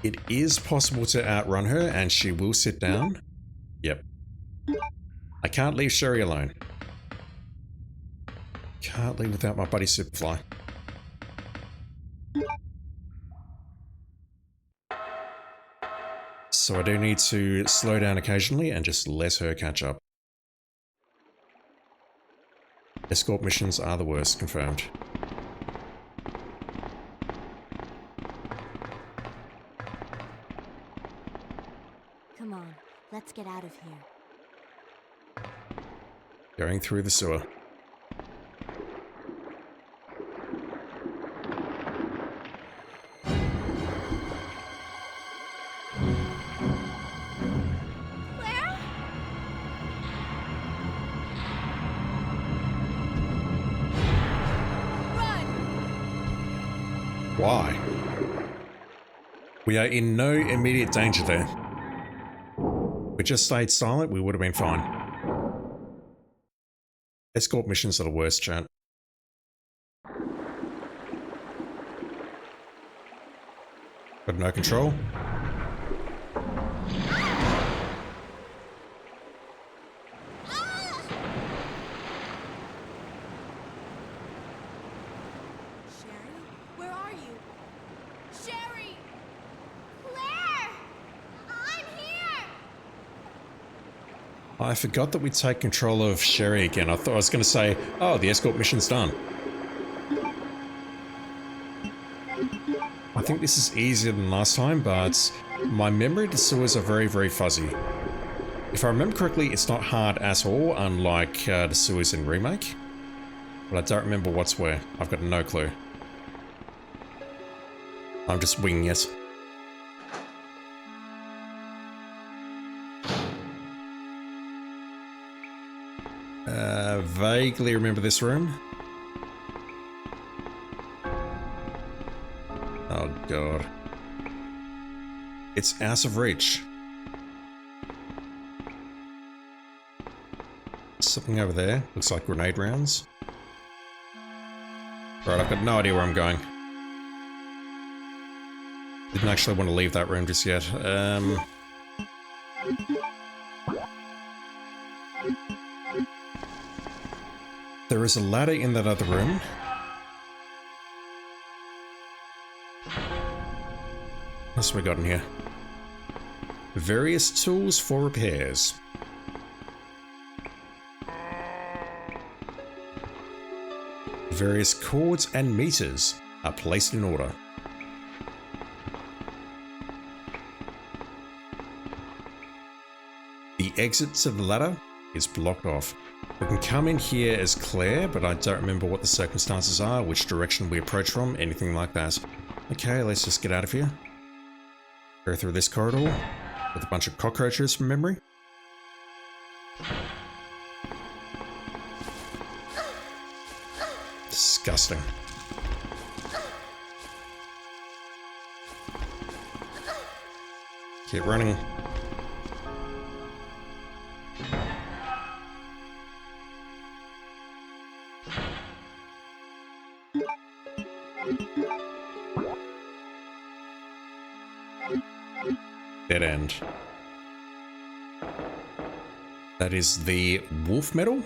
It is possible to outrun her, and she will sit down. Yep. I can't leave Sherry alone. Can't leave without my buddy Superfly. So I do need to slow down occasionally and just let her catch up. Escort missions are the worst, confirmed. Come on, let's get out of here. Going through the sewer. Claire? Run! Why? We are in no immediate danger there. If we just stayed silent, we would have been fine. Escort missions are the worst, chat. Got no control. Sherry? Where are you? Sherry! Claire! I'm here! I forgot that we'd take control of Sherry again. I thought I was going to say, oh, the escort mission's done. I think this is easier than last time, but my memory of the sewers are very, very fuzzy. If I remember correctly, it's not hard at all, unlike the sewers in Remake. But I don't remember what's where. I've got no clue. I'm just winging it. Vaguely remember this room. Oh god. It's out of reach. Something over there. Looks like grenade rounds. Right, I've got no idea where I'm going. Didn't actually want to leave that room just yet. There is a ladder in that other room. What else have we got in here? Various tools for repairs. Various cords and meters are placed in order. The exit to the ladder is blocked off. We can come in here as Claire, but I don't remember what the circumstances are, which direction we approach from, anything like that. Okay, let's just get out of here. Go through this corridor with a bunch of cockroaches from memory. Disgusting. Keep running. Dead end. That is the wolf medal.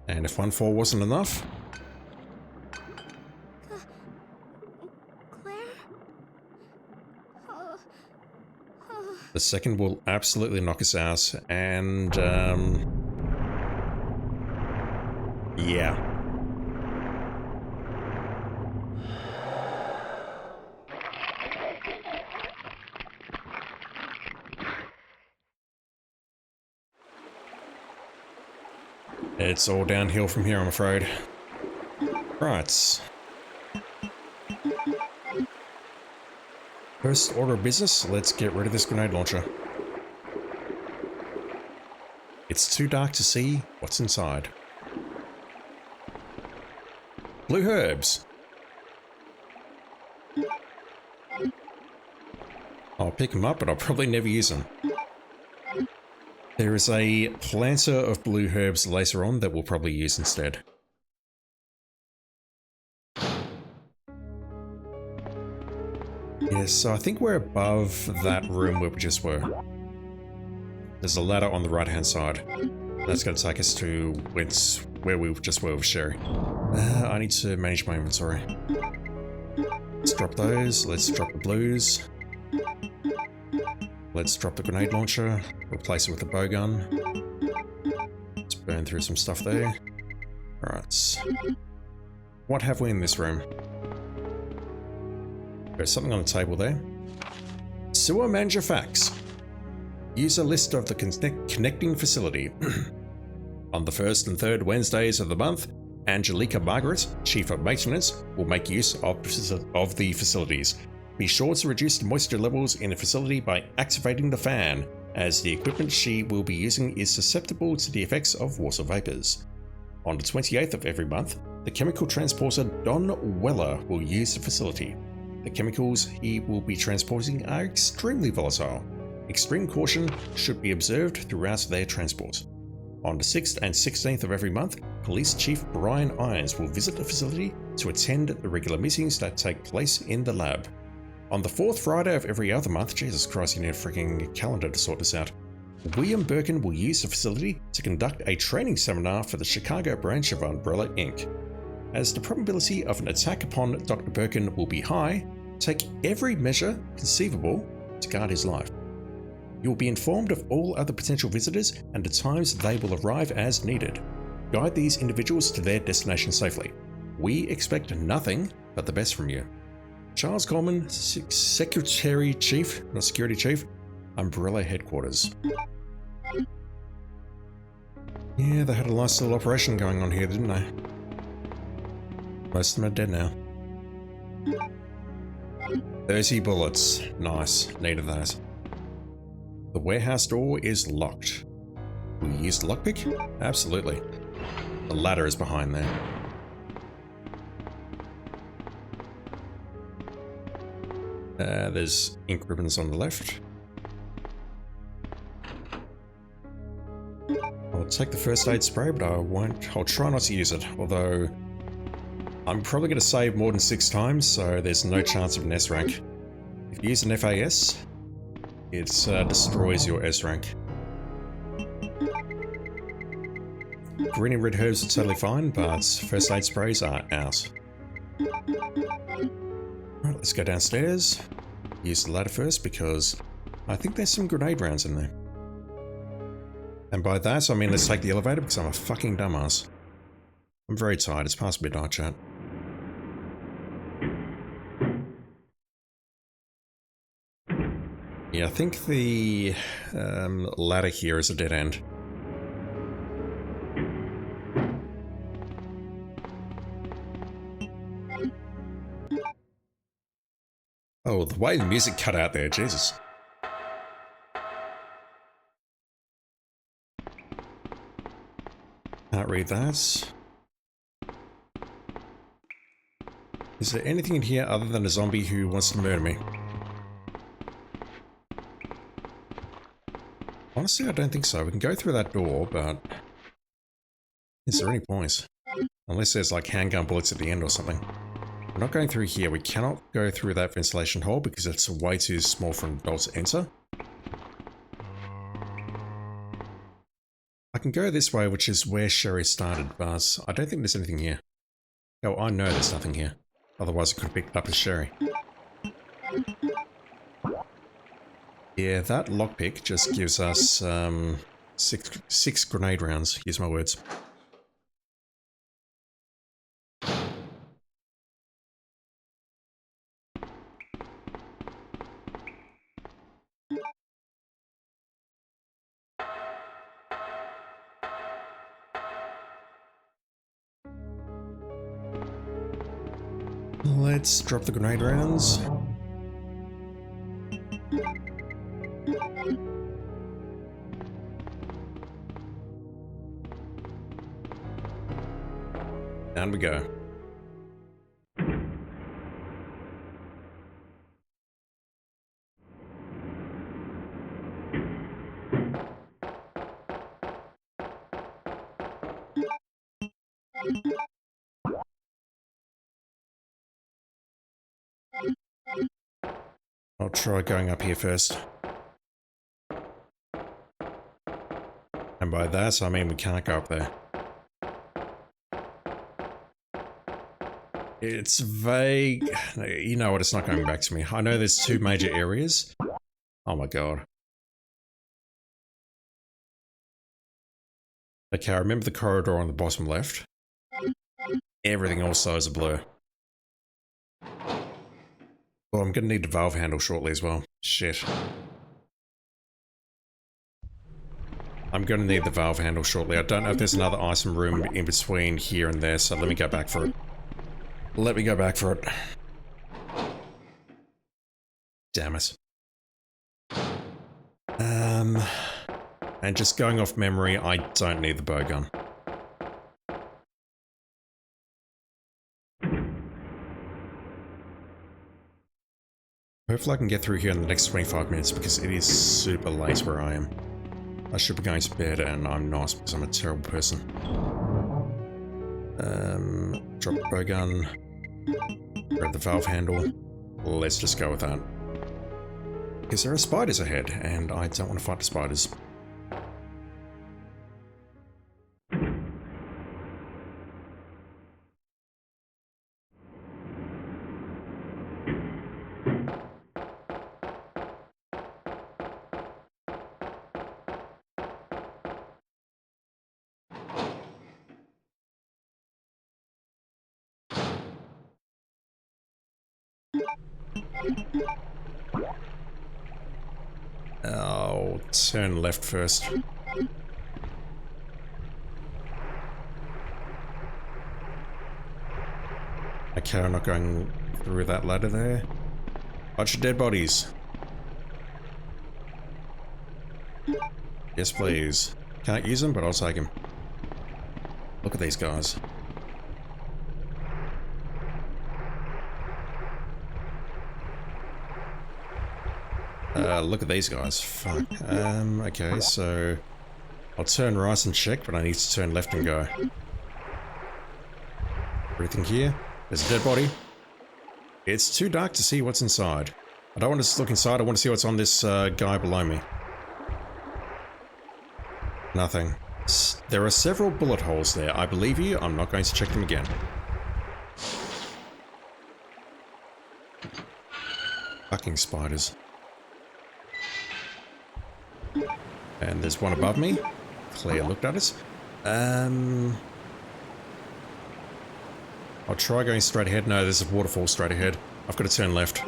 And if 1-4 wasn't enough, Claire? the second will absolutely knock us out. And yeah. It's all downhill from here, I'm afraid. Right. First order of business, let's get rid of this grenade launcher. It's too dark to see what's inside. Blue herbs. I'll pick them up, but I'll probably never use them. There is a planter of blue herbs later on that we'll probably use instead. Yeah, so I think we're above that room where we just were. There's a ladder on the right-hand side. That's going to take us to where we just were with Sherry. I need to manage my inventory. Let's drop those. Let's drop the blues. Let's drop the grenade launcher. Replace it with a bow gun. Let's burn through some stuff there. Alright. What have we in this room? There's something on the table there. Sewer manager facts. Use a list of the connecting facility. On the first and third Wednesdays of the month, Angelica Margaret, Chief of Maintenance, will make use of the facilities. Be sure to reduce the moisture levels in the facility by activating the fan, as the equipment she will be using is susceptible to the effects of water vapors. On the 28th of every month, the chemical transporter Don Weller will use the facility. The chemicals he will be transporting are extremely volatile. Extreme caution should be observed throughout their transport. On the 6th and 16th of every month, Police Chief Brian Irons will visit the facility to attend the regular meetings that take place in the lab. On the 4th Friday of every other month, Jesus Christ, you need a freaking calendar to sort this out, William Birkin will use the facility to conduct a training seminar for the Chicago branch of Umbrella Inc. As the probability of an attack upon Dr. Birkin will be high, take every measure conceivable to guard his life. You will be informed of all other potential visitors and the times they will arrive as needed. Guide these individuals to their destination safely. We expect nothing but the best from you. Charles Coleman, Security Chief, Umbrella Headquarters. Yeah, they had a nice little operation going on here, didn't they? Most of them are dead now. 30 bullets. Nice. Needed that. The warehouse door is locked. Will you use the lockpick? Absolutely. The ladder is behind there. There's ink ribbons on the left. I'll take the first aid spray, but I'll try not to use it, although I'm probably going to save more than 6 times, so there's no chance of an S rank. If you use an FAS, it destroys your S rank. Green and red herbs are totally fine, but first aid sprays are out. Alright, let's go downstairs. Use the ladder first because I think there's some grenade rounds in there. And by that, I mean let's take the elevator because I'm a fucking dumbass. I'm very tired, it's past midnight, chat. Yeah, I think the ladder here is a dead end. Oh, the way the music cut out there, Jesus. Can't read that. Is there anything in here other than a zombie who wants to murder me? Honestly, I don't think so. We can go through that door, but is there any point? Unless there's like handgun bullets at the end or something. We're not going through here. We cannot go through that ventilation hole because it's way too small for an adult to enter. I can go this way, which is where Sherry started, but I don't think there's anything here. Oh, I know there's nothing here. Otherwise I could have picked it up as Sherry. Yeah, that lockpick just gives us six grenade rounds. Use my words. Let's drop the grenade rounds. Down we go. I'll try going up here first. And by that, I mean we can't go up there. It's vague. You know what, it's not coming back to me. I know there's two major areas. Oh my god. Okay, I remember the corridor on the bottom left. Everything also is a blur. Well, I'm gonna need the valve handle shortly as well. Shit. I'm gonna need the valve handle shortly. I don't know if there's another item room in between here and there, so let me go back for it. Let me go back for it. Damn it. And just going off memory, I don't need the bow gun. Hopefully I can get through here in the next 25 minutes because it is super late where I am. I should be going to bed and I'm not because I'm a terrible person. Drop the bow gun. Grab the valve handle. Let's just go with that. Because there are spiders ahead and I don't want to fight the spiders. I'll turn left first. Okay, I'm not going through that ladder there. Bunch of dead bodies. Yes, please. Can't use them, but I'll take them. Look at these guys. Look at these guys. Fuck. Okay, so I'll turn right and check, but I need to turn left and go. Everything here? There's a dead body. It's too dark to see what's inside. I don't want to look inside, I want to see what's on this guy below me. Nothing. There are several bullet holes there. I believe you, I'm not going to check them again. Fucking spiders. And there's one above me. Claire looked at us. I'll try going straight ahead. No, there's a waterfall straight ahead. I've got to turn left.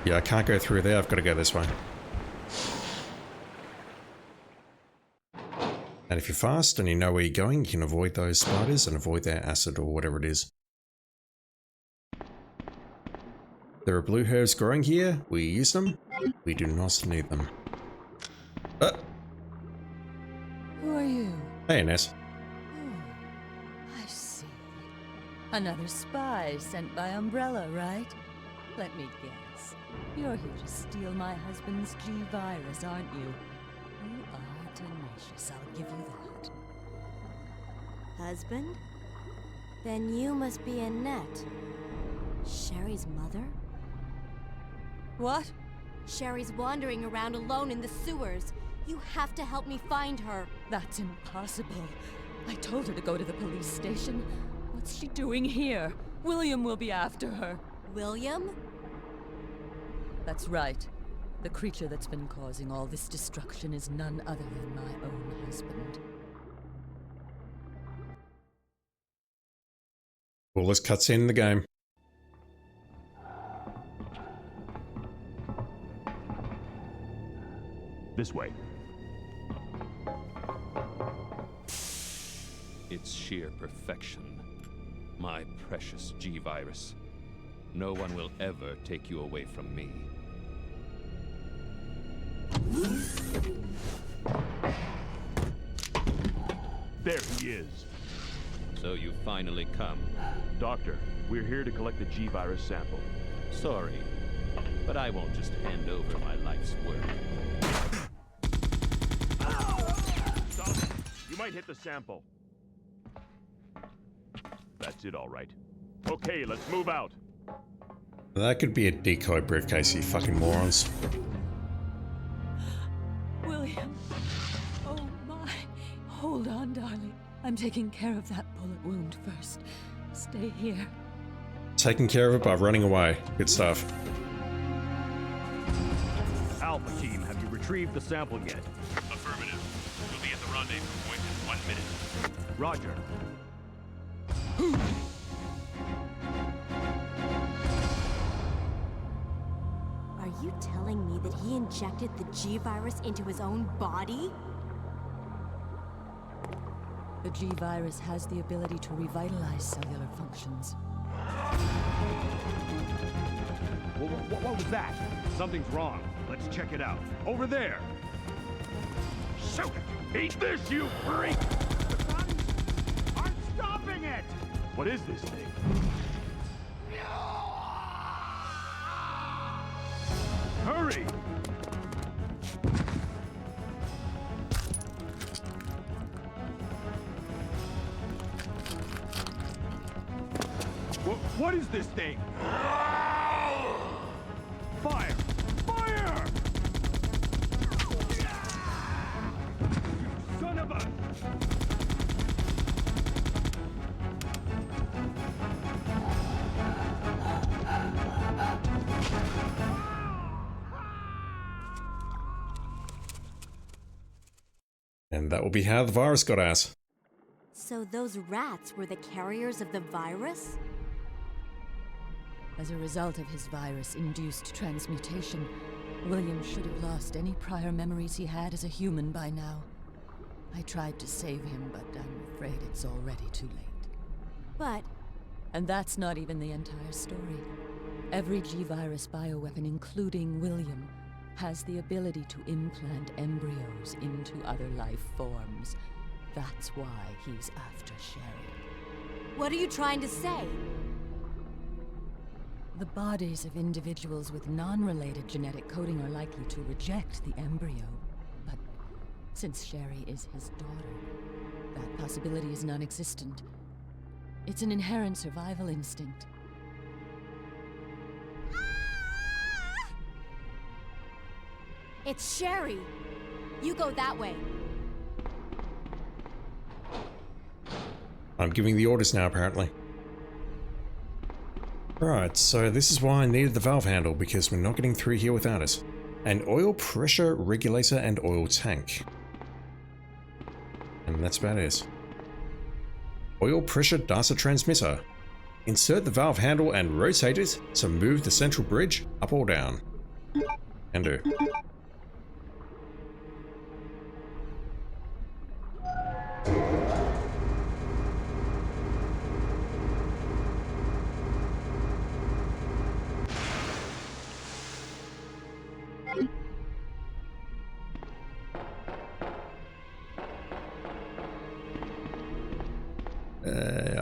Yeah, I can't go through there. I've got to go this way. And if you're fast and you know where you're going, you can avoid those spiders and avoid their acid or whatever it is. There are blue herbs growing here. We use them. We do not need them. Who are you? Hey, Ness. Oh, I see. Another spy sent by Umbrella, right? Let me guess. You're here to steal my husband's G-Virus, aren't you? You are tenacious, I'll give you that. Husband? Then you must be Annette. Sherry's mother? What? Sherry's wandering around alone in the sewers. You have to help me find her. That's impossible. I told her to go to the police station. What's she doing here? William will be after her. William? That's right. The creature that's been causing all this destruction is none other than my own husband. Coolest cutscene in the game. This way. It's sheer perfection. My precious G-Virus. No one will ever take you away from me. There he is. So you finally come. Doctor, we're here to collect the G-Virus sample. Sorry, but I won't just hand over my life's work. might hit the sample. That's it, all right. Okay, let's move out. That could be a decoy briefcase, you fucking morons. William. Oh my. Hold on, darling. I'm taking care of that bullet wound first. Stay here. Taking care of it by running away. Good stuff. Alpha team, have you retrieved the sample yet? Affirmative. We'll be at the rendezvous point in 1 minute. Roger. Are you telling me that he injected the G-Virus into his own body? The G-Virus has the ability to revitalize cellular functions. What was that? Something's wrong. Let's check it out. Over there! Shoot it! Eat this, you freak! The guns aren't stopping it! What is this thing? Hurry! What is this thing? Fire! Fire! You son of a... And that will be how the virus got us. So those rats were the carriers of the virus? As a result of his virus-induced transmutation, William should have lost any prior memories he had as a human by now. I tried to save him, but I'm afraid it's already too late. But And that's not even the entire story. Every G-Virus bioweapon, including William, has the ability to implant embryos into other life forms. That's why he's after Sherry. what are you trying to say? The bodies of individuals with non-related genetic coding are likely to reject the embryo. But since Sherry is his daughter, that possibility is non-existent. It's an inherent survival instinct. It's Sherry. You go that way. I'm giving the orders now, apparently. Right, so this is why I needed the valve handle, because we're not getting through here without it. An oil pressure regulator and oil tank. And that's about it. Oil pressure data transmitter. Insert the valve handle and rotate it to move the central bridge up or down. And do.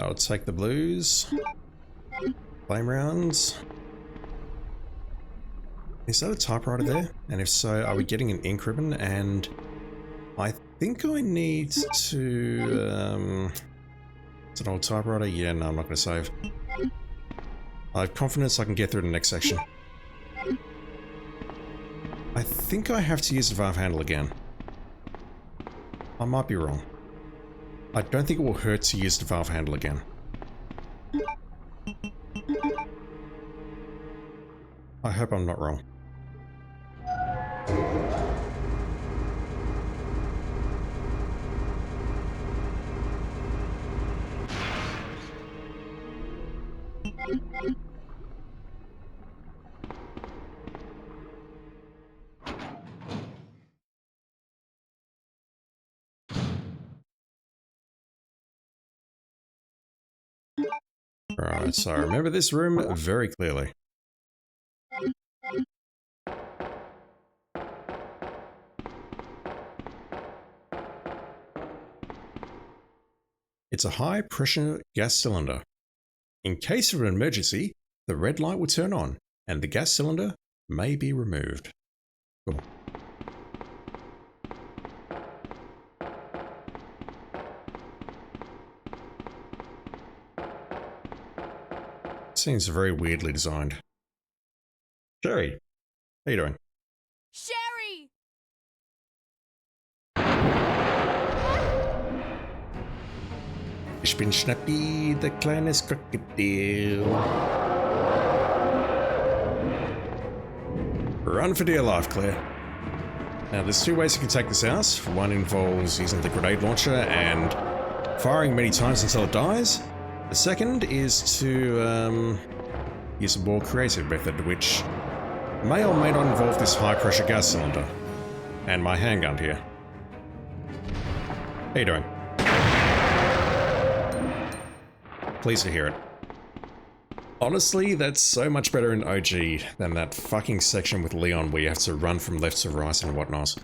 I'll take the blues. Flame rounds. Is that a typewriter there? And if so, are we getting an ink ribbon? And I think I need to... it's an old typewriter? Yeah, no, I'm not going to save. I have confidence I can get through the next section. I think I have to use the valve handle again. I might be wrong. I don't think it will hurt to use the valve handle again. I hope I'm not wrong. Right, so I remember this room very clearly. It's a high-pressure gas cylinder. In case of an emergency, the red light will turn on, and the gas cylinder may be removed. Cool. Seems very weirdly designed. Sherry, how you doing? Sherry! Ich bin Schnappi, the kleines Krokodil. Run for dear life, Claire. Now, there's two ways you can take this house. One involves using the grenade launcher and firing many times until it dies. The second is to use a more creative method, which may or may not involve this high-pressure gas cylinder. And my handgun here. How you doing? Pleased to hear it. Honestly, that's so much better in OG than that fucking section with Leon where you have to run from left to right and whatnot.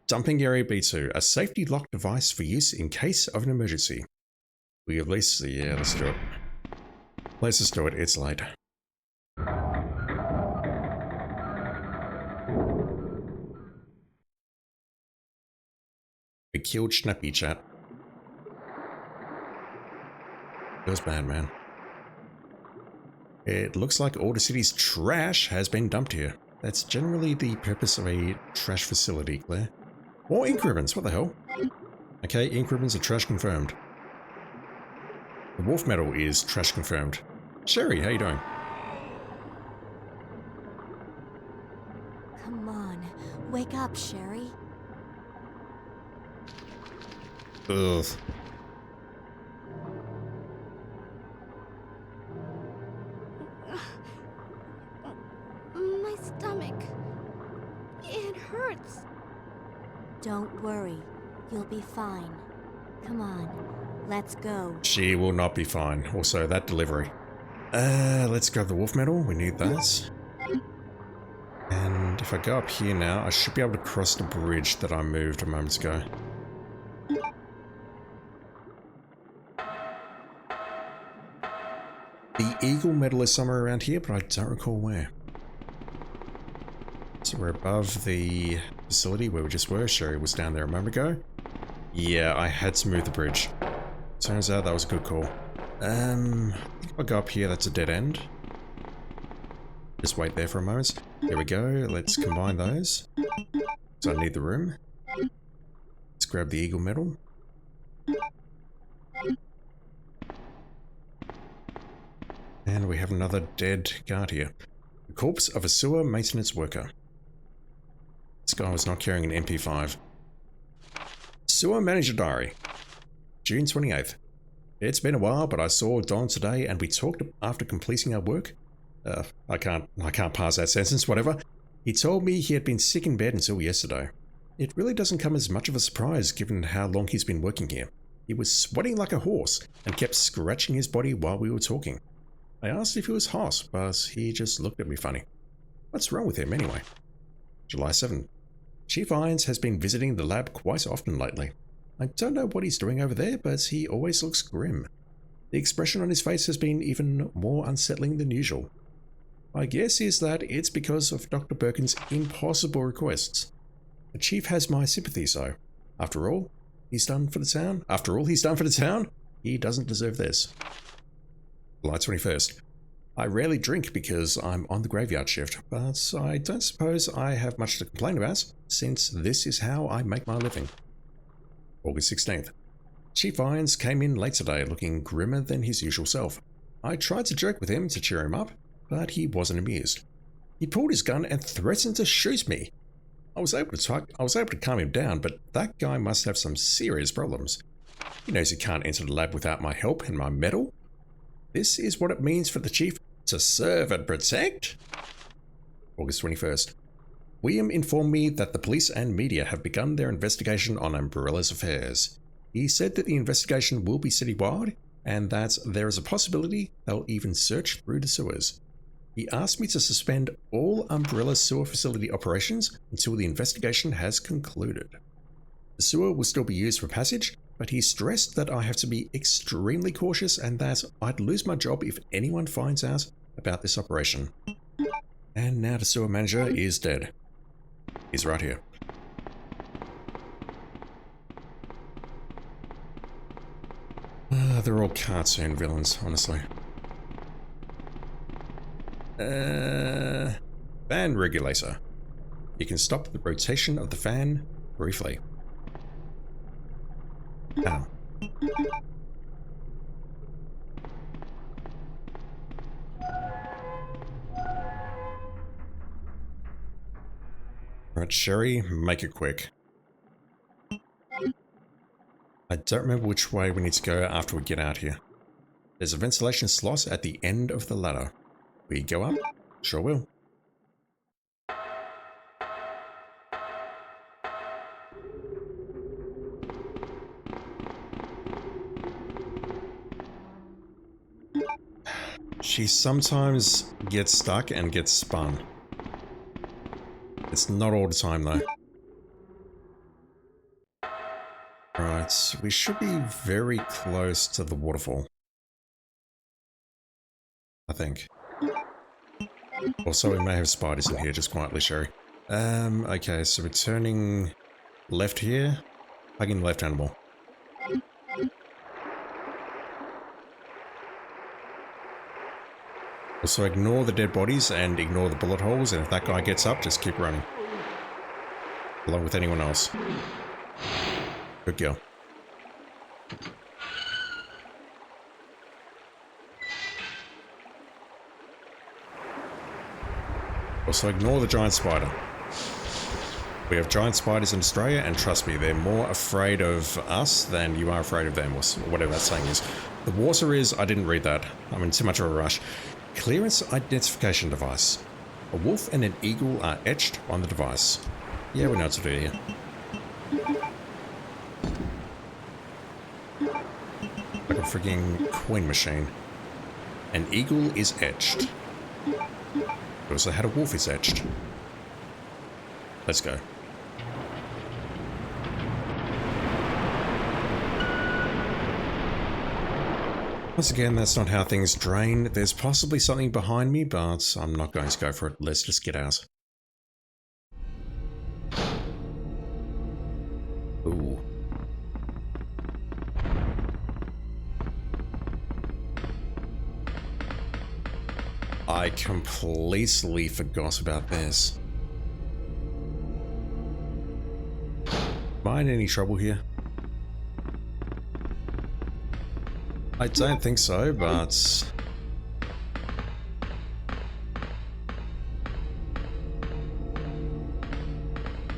Dumping Area B2, a safety lock device for use in case of an emergency. We at least, yeah, let's do it. Let's just do it, it's late. We killed Schnappy, chat. Feels bad, man. It looks like all the city's trash has been dumped here. That's generally the purpose of a trash facility, Claire. Or ink ribbons, what the hell? Okay, ink ribbons are trash confirmed. The wolf medal is trash confirmed. Sherry, how you doing? Come on, wake up, Sherry. Ugh. My stomach. It hurts. Don't worry. You'll be fine. Come on. Let's go. She will not be fine. Also, that delivery. Let's grab the wolf medal. We need that. And if I go up here now, I should be able to cross the bridge that I moved a moment ago. The Eagle medal is somewhere around here, but I don't recall where. So we're above the facility where we just were. Sherry was down there a moment ago. Yeah, I had to move the bridge. Turns out that was a good call. I think if I go up here, that's a dead end. Just wait there for a moment. There we go. Let's combine those. So I need the room. Let's grab the Eagle medal. And we have another dead guard here. The corpse of a sewer maintenance worker. This guy was not carrying an MP5. Sewer manager diary. June 28th. It's been a while, but I saw Don today and we talked after completing our work. I can't pass that sentence, whatever. He told me he had been sick in bed until yesterday. It really doesn't come as much of a surprise given how long he's been working here. He was sweating like a horse and kept scratching his body while we were talking. I asked if he was hot, but he just looked at me funny. What's wrong with him anyway? July 7th. Chief Irons has been visiting the lab quite often lately. I don't know what he's doing over there, but he always looks grim. The expression on his face has been even more unsettling than usual. My guess is that it's because of Dr. Birkin's impossible requests. The chief has my sympathies, though. After all he's done for the town, he doesn't deserve this. July 21st. I rarely drink because I'm on the graveyard shift, but I don't suppose I have much to complain about, since this is how I make my living. August 16th. Chief Irons came in late today looking grimmer than his usual self. I tried to joke with him to cheer him up, but he wasn't amused. He pulled his gun and threatened to shoot me. I was able to calm him down, but that guy must have some serious problems. He knows he can't enter the lab without my help and my medal. This is what it means for the chief to serve and protect? August 21st. William informed me that the police and media have begun their investigation on Umbrella's affairs. He said that the investigation will be citywide and that there is a possibility they'll even search through the sewers. He asked me to suspend all Umbrella sewer facility operations until the investigation has concluded. The sewer will still be used for passage, but he stressed that I have to be extremely cautious and that I'd lose my job if anyone finds out about this operation. And now the sewer manager is dead. He's right here. They're all cartoon villains, honestly. Fan regulator. You can stop the rotation of the fan briefly. Ow. Right, Sherry, make it quick. I don't remember which way we need to go after we get out here. There's a ventilation slot at the end of the ladder. We go up? Sure will. She sometimes gets stuck and gets spun. It's not all the time though. Right, we should be very close to the waterfall. I think. Also, we may have spiders in here, just quietly, Sherry. Okay, so we're turning left here. Hugging the left animal. Also, ignore the dead bodies and ignore the bullet holes, and if that guy gets up, just keep running. Along with anyone else. Good girl. Also, ignore the giant spider. We have giant spiders in Australia, and trust me, they're more afraid of us than you are afraid of them, or whatever that saying is. The water is, I didn't read that. I'm in too much of a rush. Clearance identification device. A wolf and an eagle are etched on the device. Yeah, we know what to do here. Like a freaking coin machine. An eagle is etched. We also had a wolf is etched. Let's go. Once again, that's not how things drain. There's possibly something behind me, but I'm not going to go for it. Let's just get out. Ooh. I completely forgot about this. Am I in any trouble here? I don't think so, but...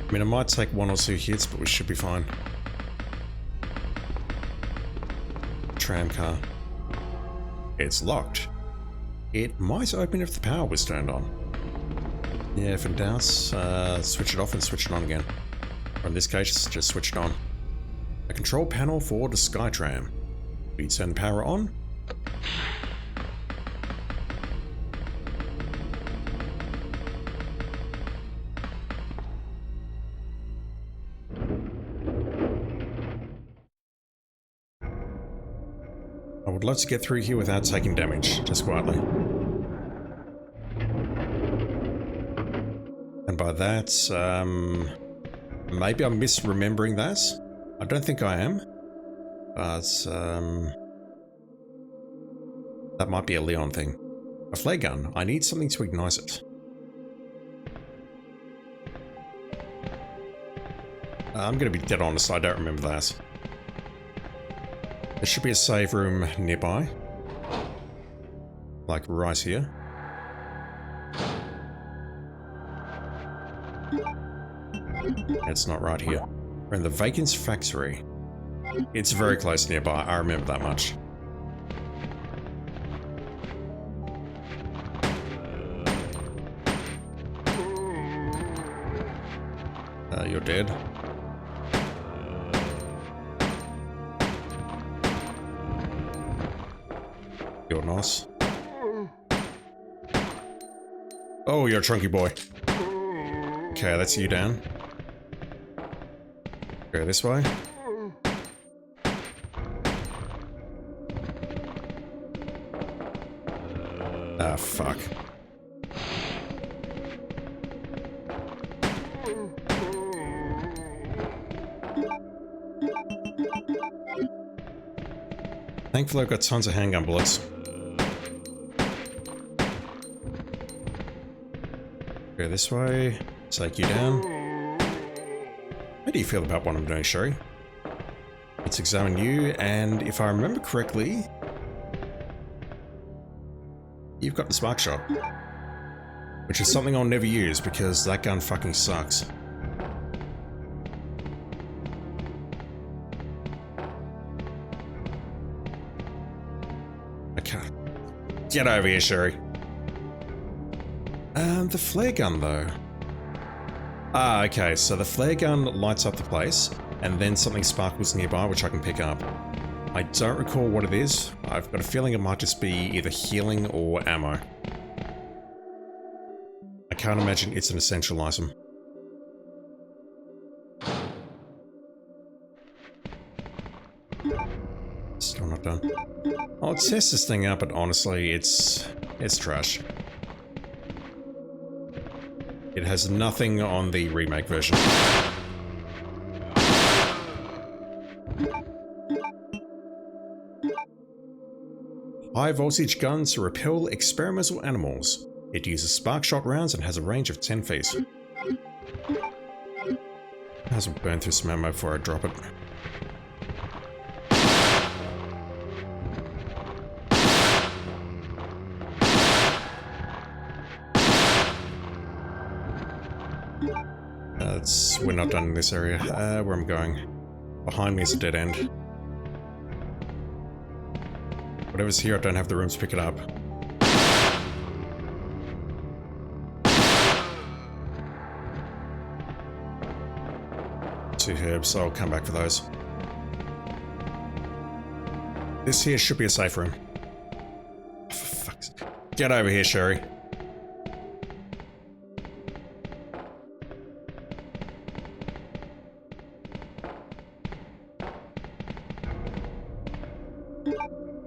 I mean, it might take 1 or 2 hits, but we should be fine. Tram car. It's locked. It might open if the power was turned on. Yeah, if in doubt, switch it off and switch it on again. Or in this case, just switch it on. A control panel for the Skytram. We turn the power on. I would love to get through here without taking damage, just quietly. And by that, maybe I'm misremembering that. I don't think I am. But, that might be a Leon thing. A flare gun. I need something to ignite it. I'm gonna be dead honest, I don't remember that. There should be a save room nearby. Like right here. It's not right here. We're in the Vacant's factory. It's very close nearby, I remember that much. You're dead. You're nice. Oh, you're a chunky boy. Okay, that's you down. Go this way. Ah, fuck. Thankfully I've got tons of handgun bullets. Go this way. Take you down. How do you feel about what I'm doing, Sherry? Let's examine you, and if I remember correctly, you've got the spark shot. Which is something I'll never use because that gun fucking sucks. Okay. Get over here, Sherry. The flare gun though. Ah, okay, so the flare gun lights up the place, and then something sparkles nearby which I can pick up. I don't recall what it is. I've got a feeling it might just be either healing or ammo. I can't imagine it's an essential item. Still not done. I'll test this thing out, but honestly, it's trash. It has nothing on the remake version. High voltage gun to repel experimental animals. It uses spark shot rounds and has a range of 10 feet. Might as well burn through some ammo before I drop it. We're not done in this area. Where I'm going. Behind me is a dead end. Whatever's here, I don't have the room to pick it up. Two herbs, I'll come back for those. This here should be a safe room. For fuck's sake. Get over here, Sherry.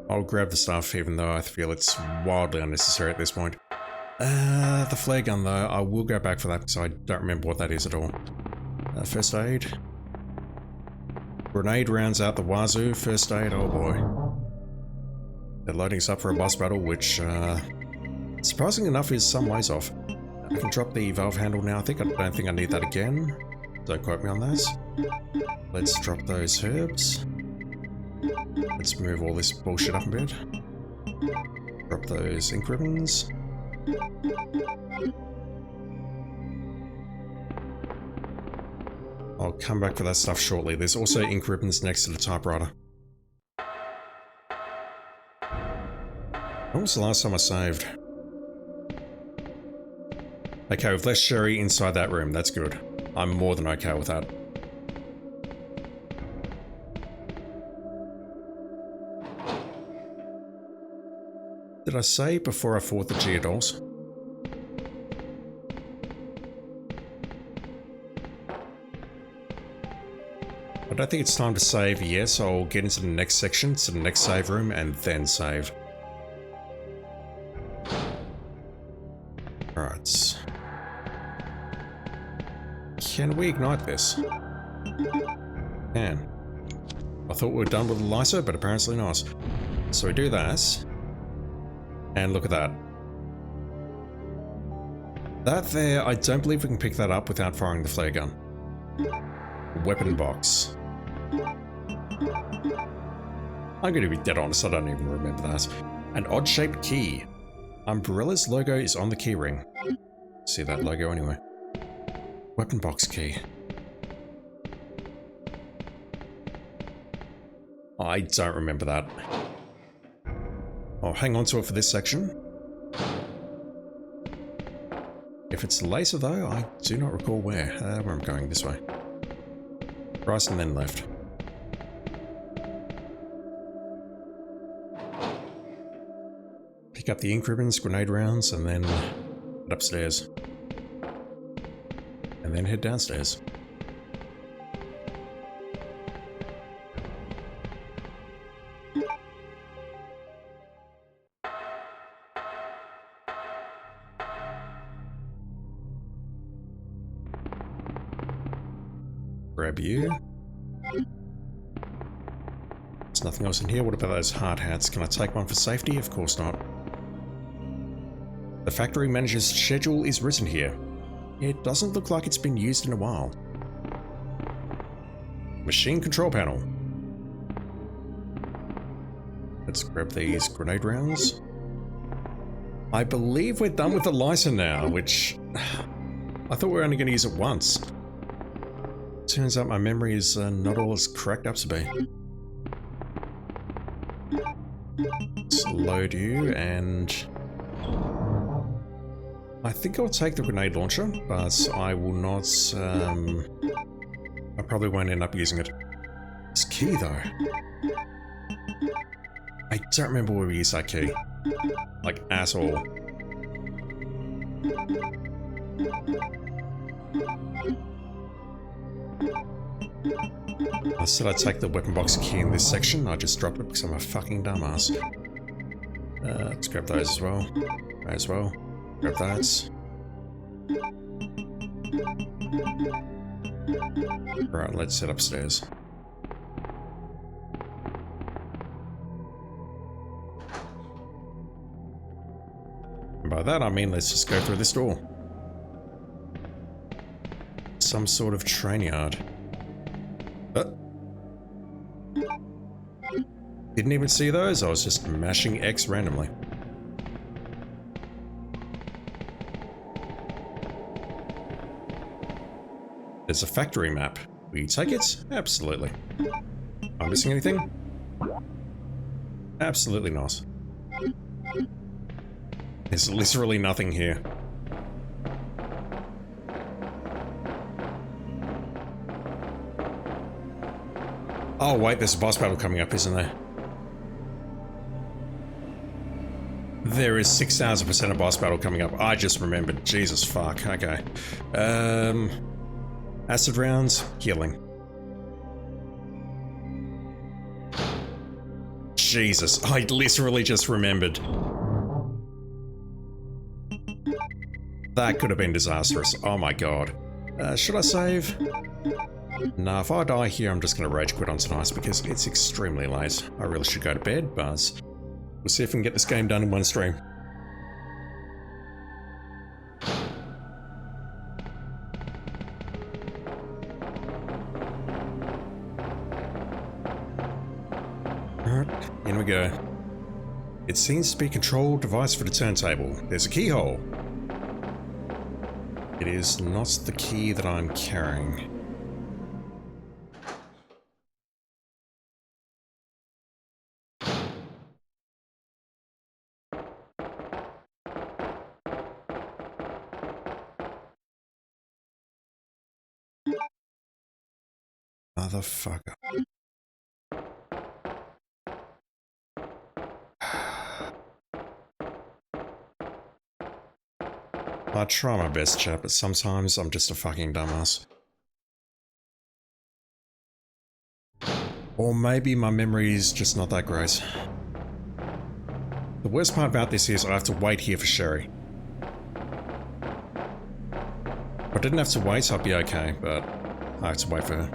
I'll grab the stuff, even though I feel it's wildly unnecessary at this point. The flare gun, though, I will go back for that because I don't remember what that is at all. First aid. Grenade rounds out the wazoo. First aid, oh boy. They're loading us up for a boss battle, which, surprisingly enough, is some ways off. I can drop the valve handle now. I don't think I need that again. Don't quote me on that. Let's drop those herbs. Let's move all this bullshit up a bit. Drop those ink ribbons. I'll come back for that stuff shortly. There's also ink ribbons next to the typewriter. When was the last time I saved? Okay, we've left Sherry inside that room. That's good. I'm more than okay with that. Did I save before I fought the Geodolls? I don't think it's time to save yet, so I'll get into the next section, to the next save room, and then save. Alright. Can we ignite this? Can. I thought we were done with the lighter, but apparently not. So we do that. And look at that. That there, I don't believe we can pick that up without firing the flare gun. Weapon box. I'm going to be dead honest, I don't even remember that. An odd-shaped key. Umbrella's logo is on the keyring. See that logo anyway. Weapon box key. I don't remember that. I'll hang on to it for this section. If it's later though, I do not recall where. Where I'm going, this way. Right and then left. Pick up the ink ribbons, grenade rounds, and then head upstairs. And then head downstairs. Grab you. There's nothing else in here. What about those hard hats? Can I take one for safety? Of course not. The factory manager's schedule is written here. It doesn't look like it's been used in a while. Machine control panel. Let's grab these grenade rounds. I believe we're done with the lighter now, which I thought we were only going to use it once. Turns out my memory is not all as correct up to be. Let's load you, and I think I'll take the grenade launcher, but I will not. I probably won't end up using it. This key, though. I don't remember where we used that key. Like, at all. I said I'd take the weapon box key in this section. I just dropped it because I'm a fucking dumbass. Let's grab those as well. Those as well. Grab that. Right, let's head upstairs. And by that I mean let's just go through this door. Some sort of train yard. Didn't even see those, I was just mashing X randomly. There's a factory map. Will you take it? Absolutely. Am I missing anything? Absolutely not. There's literally nothing here. Oh wait, there's a boss battle coming up, isn't there? There is 6,000% a boss battle coming up. I just remembered. Jesus fuck. Okay. Acid rounds, healing. Jesus, I literally just remembered. That could have been disastrous. Oh my god. Should I save? Nah, if I die here, I'm just going to rage quit on tonight because it's extremely late. I really should go to bed, but we'll see if we can get this game done in one stream. Alright, in we go. It seems to be a control device for the turntable. There's a keyhole. It is not the key that I'm carrying. Motherfucker. I try my best, chat, but sometimes I'm just a fucking dumbass. Or maybe my memory is just not that great. The worst part about this is I have to wait here for Sherry. If I didn't have to wait, I'd be okay, but I have to wait for her.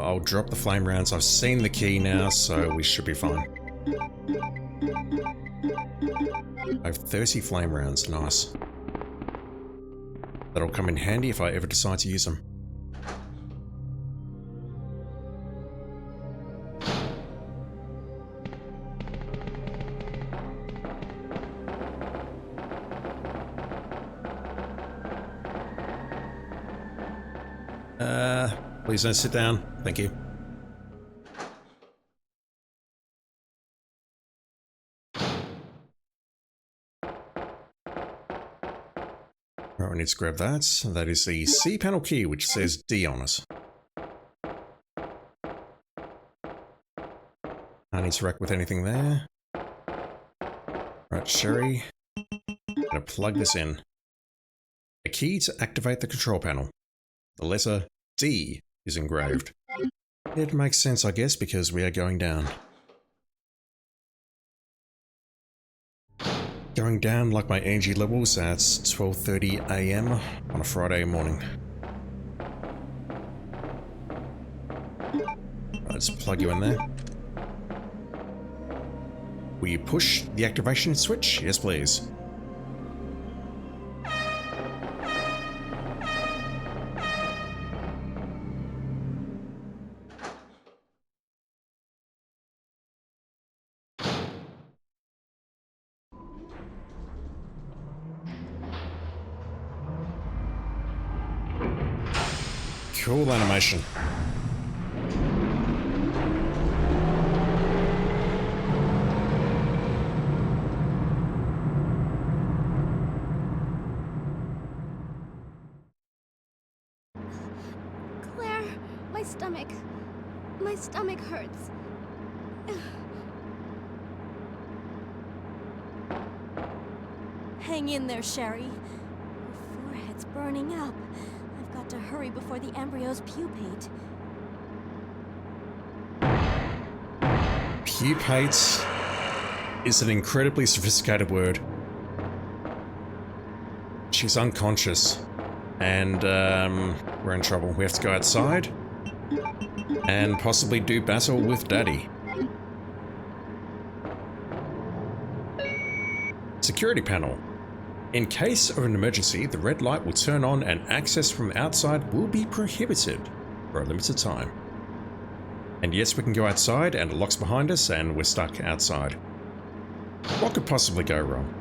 I'll drop the flame rounds. I've seen the key now, so we should be fine. I have 30 flame rounds. Nice. That'll come in handy if I ever decide to use them. Please don't sit down. Thank you. Right, we need to grab that. That is the C panel key, which says D on it. I need to wreck with anything there. Right, Sherry. I'm gonna plug this in. A key to activate the control panel. The letter D is engraved. It makes sense, I guess, because we are going down. Going down like my energy levels at 12:30 AM on a Friday morning. Let's plug you in there. Will you push the activation switch? Yes, please. Cool animation. Claire, my stomach hurts. Hang in there, Sherry. Your forehead's burning up. I've got to hurry before the embryos pupate. Pupate is an incredibly sophisticated word. She's unconscious, and we're in trouble. We have to go outside and possibly do battle with Daddy. Security panel. In case of an emergency, the red light will turn on and access from outside will be prohibited for a limited time. And yes, we can go outside and it locks behind us and we're stuck outside. What could possibly go wrong?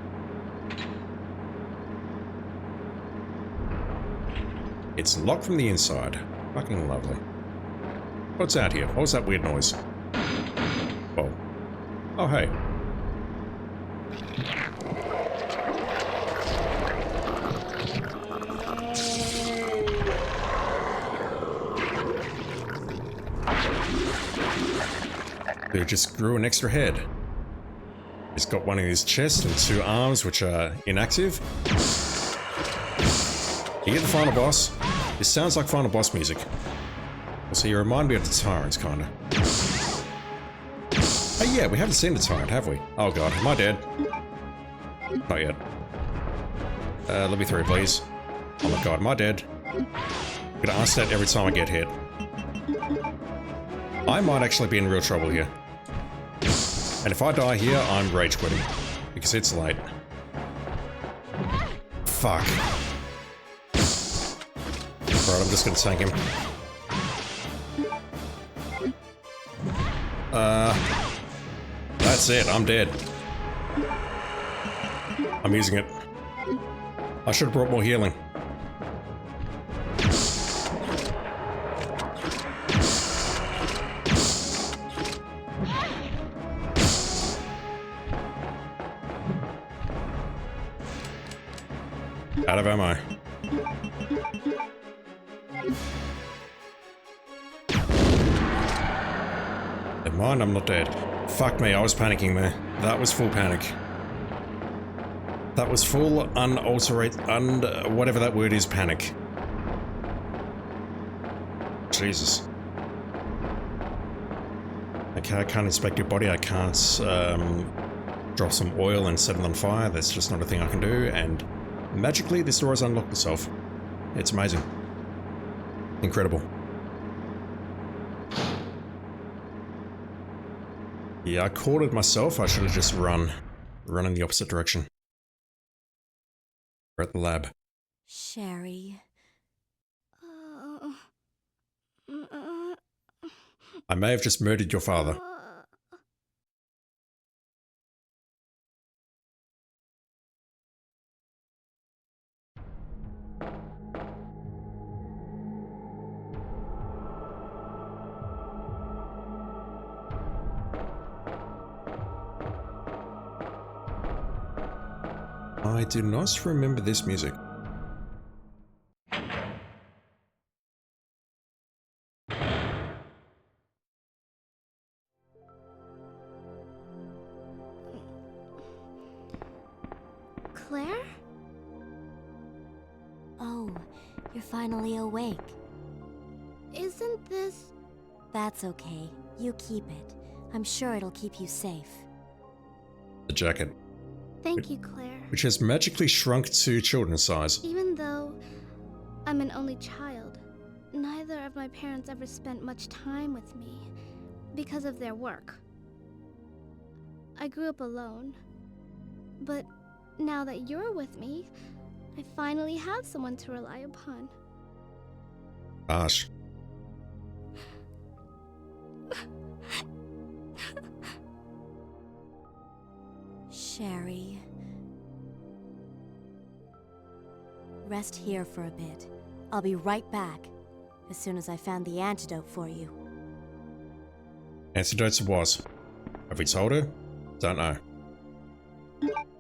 It's locked from the inside. Fucking lovely. What's out here? What was that weird noise? Whoa. Oh, hey. Dude just grew an extra head. He's got one in his chest and 2 arms which are inactive. You get the final boss. This sounds like final boss music. So you remind me of the Tyrants, kinda. Oh yeah, we haven't seen the Tyrant, have we? Oh god, am I dead? Not yet. Let me through, please. Oh my god, am I dead? I'm gonna ask that every time I get hit. I might actually be in real trouble here. And if I die here, I'm rage quitting. Because it's late. Fuck. Alright, I'm just gonna tank him. That's it, I'm dead. I'm using it. I should have brought more healing. Out of ammo. Never mind, I'm not dead. Fuck me, I was panicking there. That was full panic. That was full whatever that word is, panic. Jesus. Okay, I can't inspect your body, I can't drop some oil and set it on fire, that's just not a thing I can do, and magically this door has unlocked itself. It's amazing. Incredible. Yeah, I caught it myself, I should have just run in the opposite direction. We're at the lab. Sherry. I may have just murdered your father. I do not remember this music. Claire? Oh, you're finally awake. Isn't this... That's okay. You keep it. I'm sure it'll keep you safe. The jacket. Thank you, Claire. Which has magically shrunk to children's size. Even though I'm an only child, neither of my parents ever spent much time with me. because of their work. I grew up alone. But now that you're with me, I finally have someone to rely upon. Gosh. Sherry. Rest here for a bit. I'll be right back, as soon as I found the antidote for you. Antidotes it was. Have we told her? Don't know.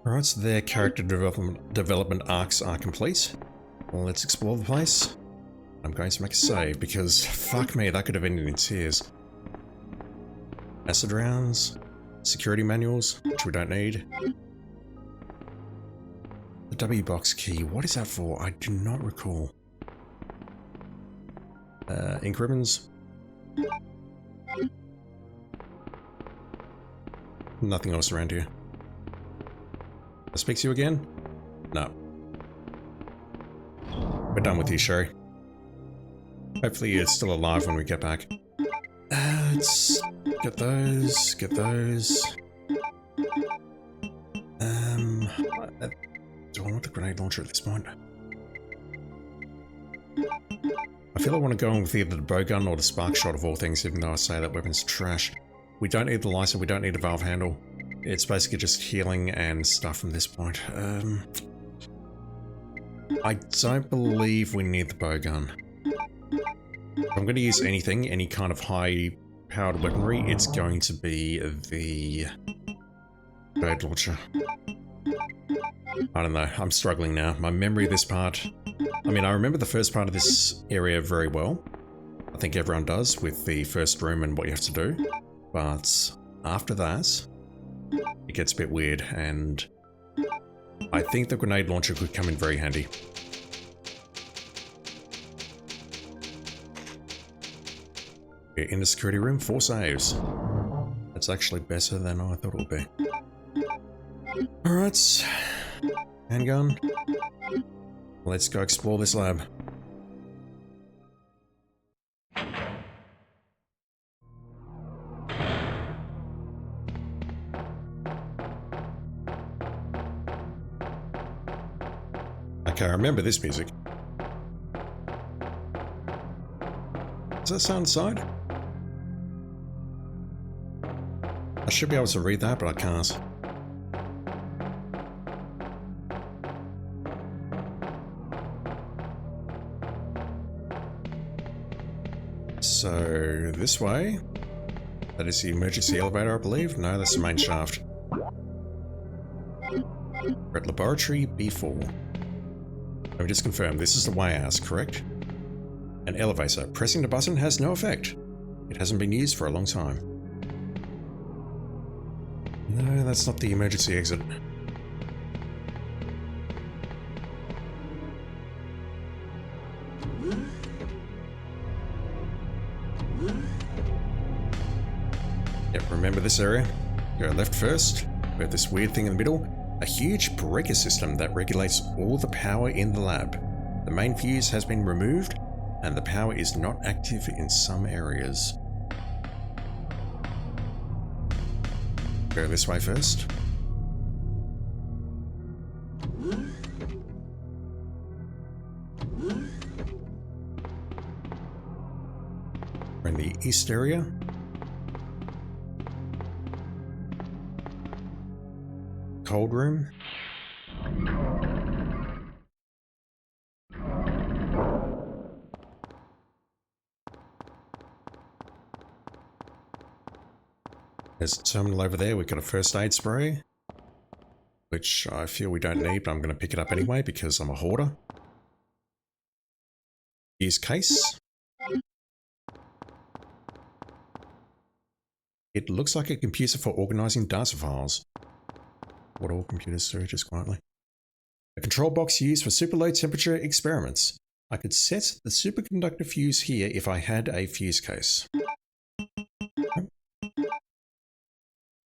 Alright, so their character development arcs are complete. Well, let's explore the place. I'm going to make a save because, fuck me, that could have ended in tears. Acid rounds, security manuals, which we don't need. The W box key, what is that for? I do not recall. Ink ribbons. Nothing else around here. I speak to you again? No. We're done with you, Sherry. Hopefully you're still alive when we get back. Let's get those, get those. Do I want the grenade launcher at this point? I feel I want to go on with either the bow gun or the spark shot of all things, even though I say that weapon's trash. We don't need the lighter, we don't need a valve handle. It's basically just healing and stuff from this point. I don't believe we need the bow gun. If I'm going to use anything, any kind of high-powered weaponry, it's going to be the grenade launcher. I don't know, I'm struggling now. My memory of this part... I mean, I remember the first part of this area very well. I think everyone does, with the first room and what you have to do. But after that, it gets a bit weird, and I think the grenade launcher could come in very handy. We're in the security room, 4 saves. That's actually better than I thought it would be. Alright, handgun. Let's go explore this lab. Okay, I remember this music. Does that sound inside? I should be able to read that, but I can't. So, this way. That is the emergency elevator, I believe. No, that's the main shaft. We're at laboratory B4. Let me just confirm, this is the way out, correct? An elevator. Pressing the button has no effect. It hasn't been used for a long time. No, that's not the emergency exit. Yep, remember this area? Go left first. We have this weird thing in the middle. A huge breaker system that regulates all the power in the lab. The main fuse has been removed, and the power is not active in some areas. Go this way first. We're in the east area. Cold room. There's a terminal over there. We've got a first aid spray, which I feel we don't need, but I'm going to pick it up anyway because I'm a hoarder. Use case. It looks like a computer for organizing data files. What all computers do, just quietly. A control box used for super low temperature experiments. I could set the superconductor fuse here if I had a fuse case.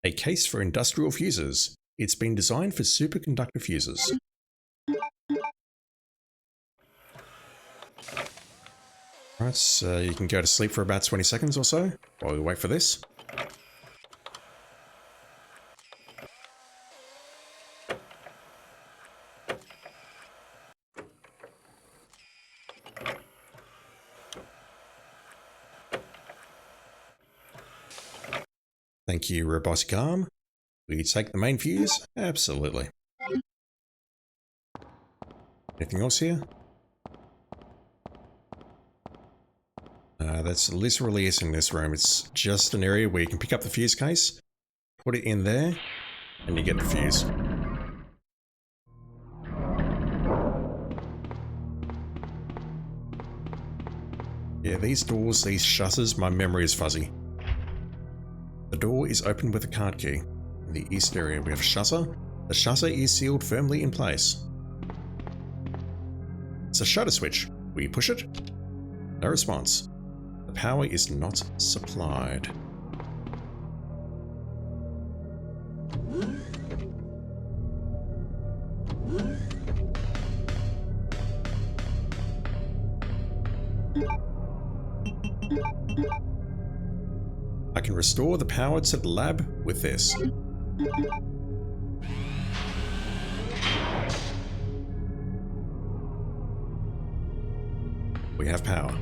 A case for industrial fuses. It's been designed for superconductor fuses. Alright, so you can go to sleep for about 20 seconds or so while we wait for this. Thank you, robotic arm. Will you take the main fuse? Absolutely. Anything else here? That's literally it in this room. It's just an area where you can pick up the fuse case, put it in there, and you get the fuse. Yeah, these doors, these shutters, my memory is fuzzy. The door is open with a card key. In the east area we have a shutter. The shutter is sealed firmly in place. It's a shutter switch. Will you push it? No response. The power is not supplied. I can restore the power to the lab with this. We have power.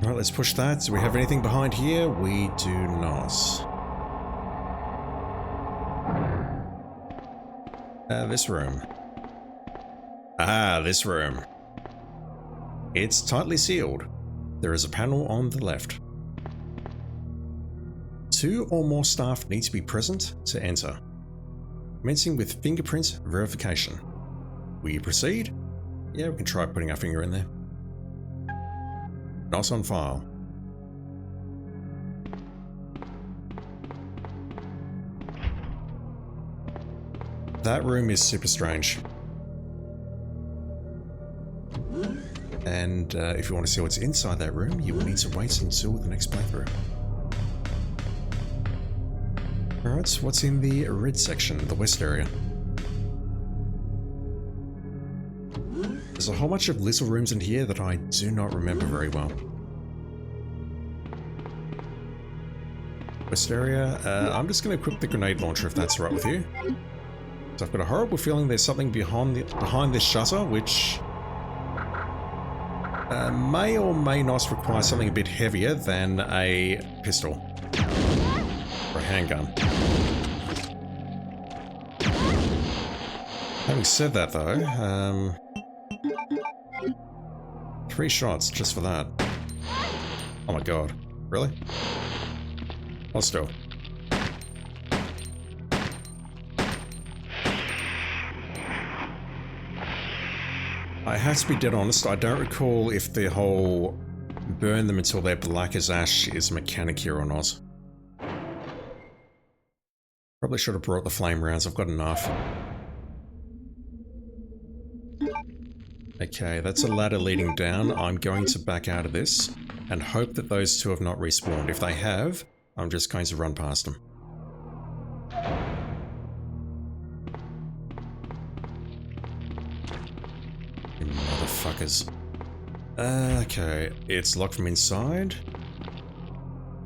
Alright, let's push that. Do we have anything behind here? We do not. This room. Ah, this room. It's tightly sealed. There is a panel on the left. 2 or more staff need to be present to enter. Commencing with fingerprint verification. Will you proceed? Yeah, we can try putting our finger in there. Not on file. That room is super strange. And if you want to see what's inside that room, you will need to wait until the next playthrough. Alright, so what's in the red section, the west area? There's a whole bunch of little rooms in here that I do not remember very well. West area, I'm just going to equip the grenade launcher if that's alright with you. So I've got a horrible feeling there's something behind this shutter, which may or may not require something a bit heavier than a pistol or a handgun. Having said that though, 3 shots just for that. Oh my god, really? Let's go. I have to be dead honest, I don't recall if the whole burn them until they're black as ash is a mechanic here or not. Probably should have brought the flame rounds, I've got enough. Okay, that's a ladder leading down. I'm going to back out of this and hope that those 2 have not respawned. If they have, I'm just going to run past them. You motherfuckers. Okay, it's locked from inside.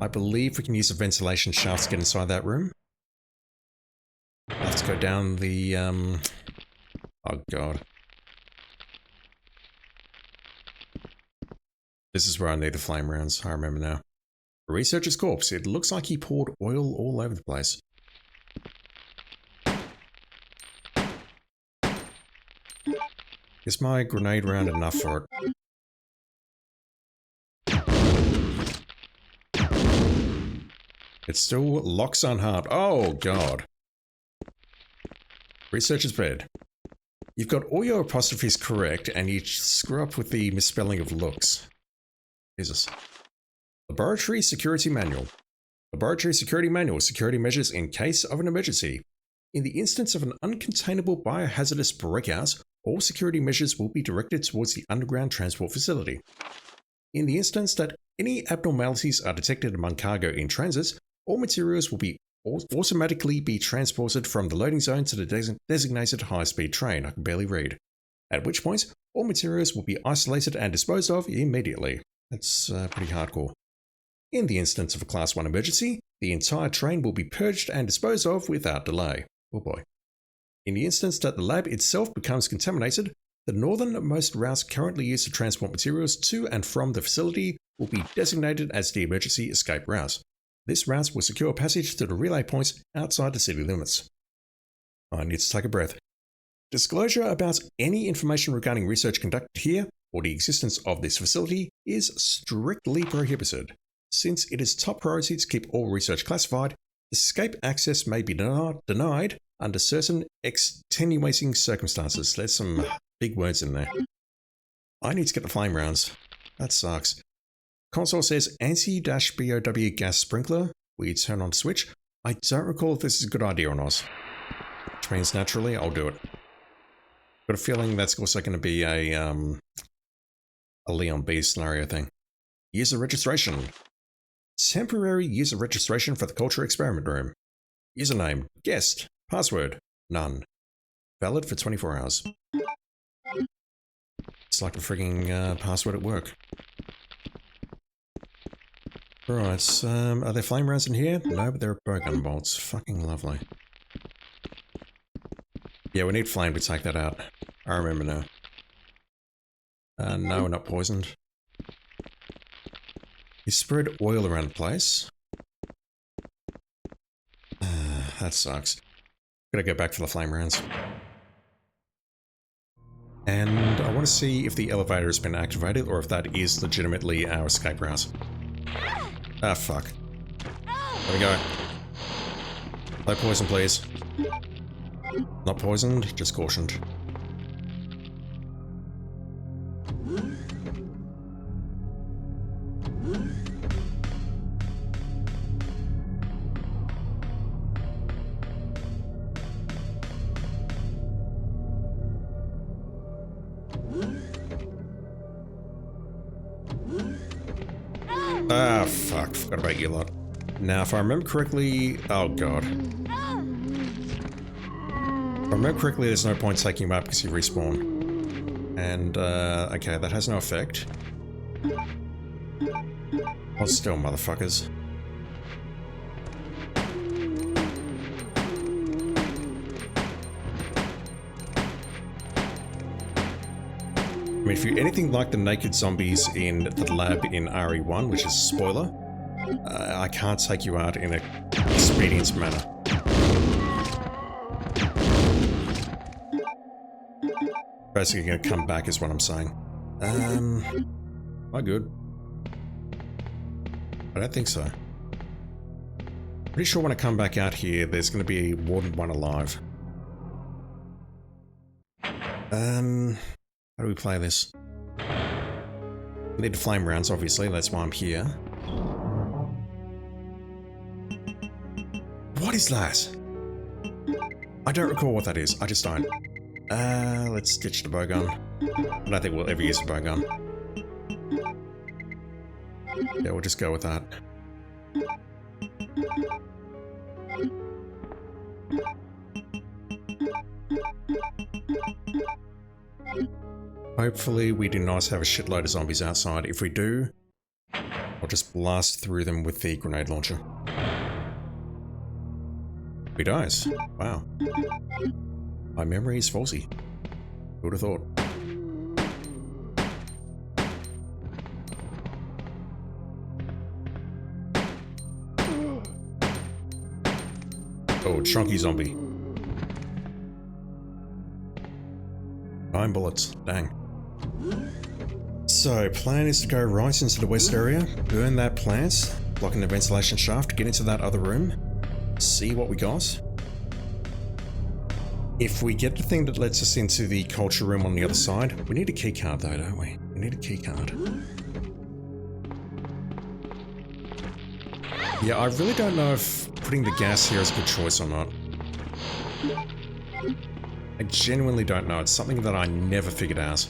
I believe we can use a ventilation shaft to get inside that room. Let's go down the, oh god. This is where I need the flame rounds, I remember now. A researcher's corpse. It looks like he poured oil all over the place. Is my grenade round enough for it? It still locks unharmed. Oh, God. Researcher's bed. You've got all your apostrophes correct, and you screw up with the misspelling of looks. Jesus. Laboratory Security Manual. Laboratory Security Manual. Security measures in case of an emergency. In the instance of an uncontainable biohazardous breakout, all security measures will be directed towards the underground transport facility. In the instance that any abnormalities are detected among cargo in transit, all materials will be automatically be transported from the loading zone to the designated high-speed train. I can barely read. At which point, all materials will be isolated and disposed of immediately. That's pretty hardcore. In the instance of a Class 1 emergency, the entire train will be purged and disposed of without delay. Oh boy. In the instance that the lab itself becomes contaminated, the northernmost routes currently used to transport materials to and from the facility will be designated as the emergency escape route. This route will secure passage to the relay points outside the city limits. I need to take a breath. Disclosure about any information regarding research conducted here or the existence of this facility is strictly prohibited. Since it is top priority to keep all research classified, escape access may be denied under certain extenuating circumstances. There's some big words in there. I need to get the flame rounds. That sucks. Console says anti-BOW gas sprinkler. We turn on switch. I don't recall if this is a good idea or not. Which means naturally I'll do it. Got a feeling that's also going to be a Leon B scenario thing. User registration. Temporary user registration for the culture experiment room. Username, guest. Password, none. Valid for 24 hours. It's like a frigging password at work. Right, are there flame rounds in here? No, but there are bowgun bolts. Fucking lovely. Yeah, we need flame to take that out. I remember now. No, we're not poisoned. You spread oil around the place. That sucks. Gotta go back for the flame rounds. And I want to see if the elevator has been activated or if that is legitimately our escape route. Ah, fuck. There we go. No poison, please. Not poisoned, just cautioned. Ah, fuck. Forgot about you lot. Now, if I remember correctly... Oh, God. If I remember correctly, there's no point taking him up because he respawn. And, okay, that has no effect. Hold still, motherfuckers. I mean, if you're anything like the naked zombies in the lab in RE1, which is a spoiler, I can't take you out in a expedient manner. Basically gonna come back is what I'm saying. Am I good? I don't think so. Pretty sure when I come back out here, there's gonna be more than one alive. How do we play this? I need the flame rounds, obviously, that's why I'm here. What is that? I don't recall what that is, I just don't. Let's ditch the bowgun. I don't think we'll ever use a bowgun. Yeah, we'll just go with that. Hopefully we do not have a shitload of zombies outside. If we do, I'll just blast through them with the grenade launcher. He dies. Wow. My memory is faulty. Who would have thought? Oh, chunky zombie. 9 bullets. Dang. So, plan is to go right into the west area, burn that plant, blocking the ventilation shaft, get into that other room, see what we got. If we get the thing that lets us into the culture room on the other side, we need a key card though, don't we? We need a key card. Yeah, I really don't know if putting the gas here is a good choice or not. I genuinely don't know. It's something that I never figured out.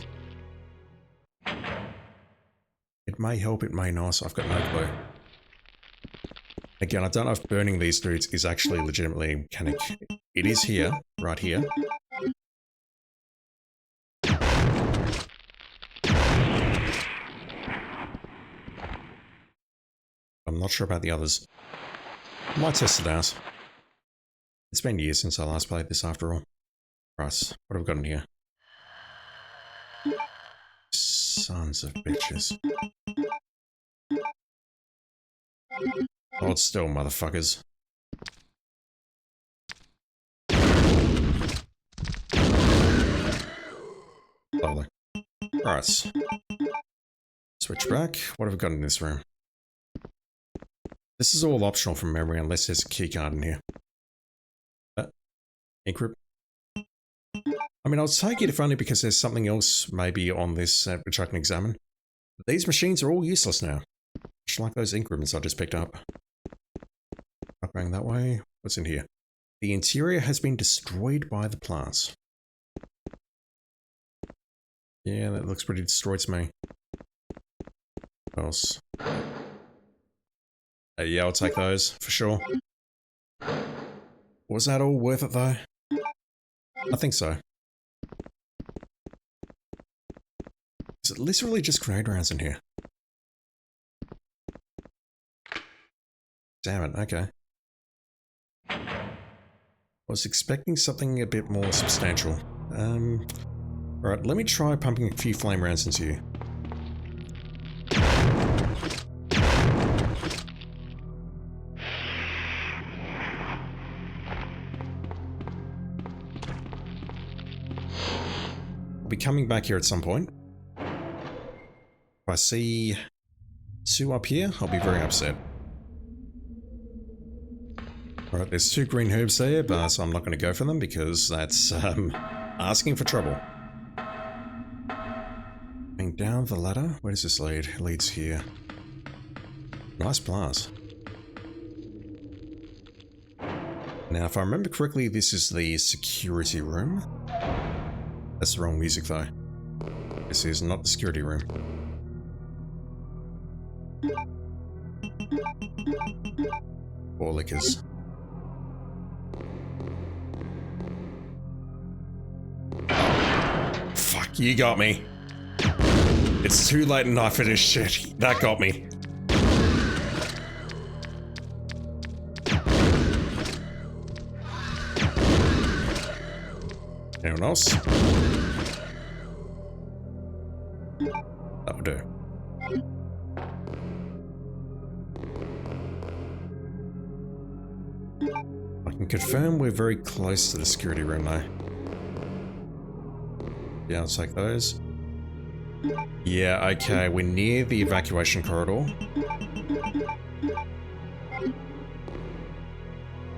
It may help, it may not. I've got no clue. Again, I don't know if burning these dudes is actually legitimately a mechanic. It is here, right here. I'm not sure about the others. Might test it out. It's been years since I last played this after all. Right, what have we got in here? Sons of bitches. Hold still, motherfuckers. Lovely. Right. Switch back. What have we got in this room? This is all optional from memory unless there's a keycard in here. Encrypt. I mean, I'll take it if only because there's something else maybe on this set which I can examine. But these machines are all useless now. Just like those increments I just picked up. Not going that way. What's in here? The interior has been destroyed by the plants. Yeah, that looks pretty destroyed to me. What else? Yeah, I'll take those, for sure. Was that all worth it, though? I think so. Is it literally just grenade rounds in here? Damn it, okay. I was expecting something a bit more substantial. Alright, let me try pumping a few flame rounds into you. I'll be coming back here at some point. If I see 2 up here, I'll be very upset. Alright, there's 2 green herbs there, but so I'm not going to go for them because that's asking for trouble. Going down the ladder. Where does this lead? It leads here. Nice plants. Now, if I remember correctly, this is the security room. That's the wrong music, though. This is not the security room. Or liquors. Fuck, you got me. It's too late and I finished shit. That got me. Anyone else? That'll do. I can confirm we're very close to the security room now. Yeah, I'll take those. Yeah, okay, we're near the evacuation corridor.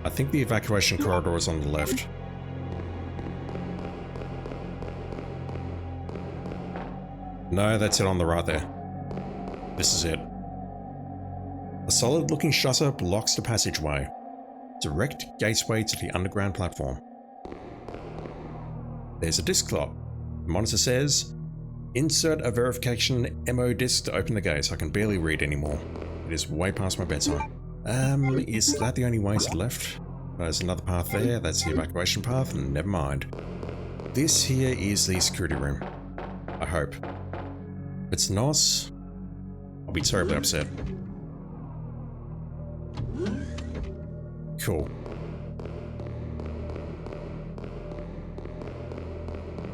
I think the evacuation corridor is on the left. No, that's it on the right there. This is it. A solid-looking shutter blocks the passageway. Direct gateway to the underground platform. There's a disc clock. The monitor says, insert a verification MO disc to open the gate. I can barely read anymore. It is way past my bedtime. Is that the only way to the left? There's another path there. That's the evacuation path. Never mind. This here is the security room. I hope. If it's not, I'll be terribly upset. Cool.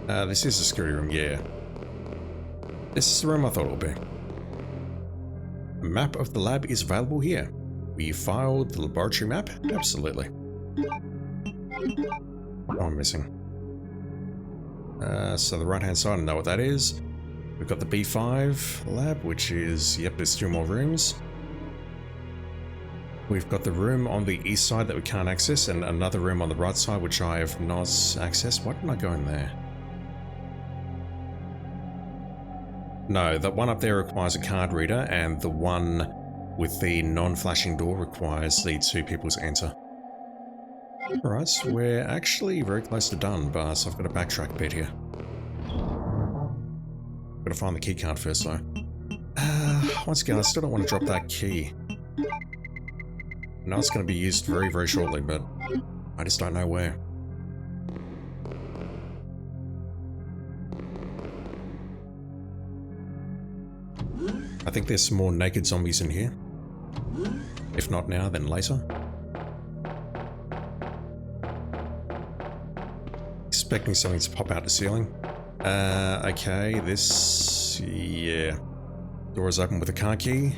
This is the security room, yeah. This is the room I thought it would be. A map of the lab is available here. We filed the laboratory map? Absolutely. What am I missing? So the right hand side, I know what that is. We've got the B5 lab, which is, yep, there's 2 more rooms. We've got the room on the east side that we can't access, and another room on the right side which I have not accessed. Why didn't I go in there? No, that one up there requires a card reader, and the one with the non-flashing door requires the 2 people to enter. Alright, so we're actually very close to done, but I've got to backtrack a bit here. Gotta find the key card first though. Once again, I still don't want to drop that key. I know it's going to be used very, very shortly, but I just don't know where. I think there's some more naked zombies in here. If not now, then later. expecting something to pop out the ceiling. Okay, this... yeah. Door is open with a car key.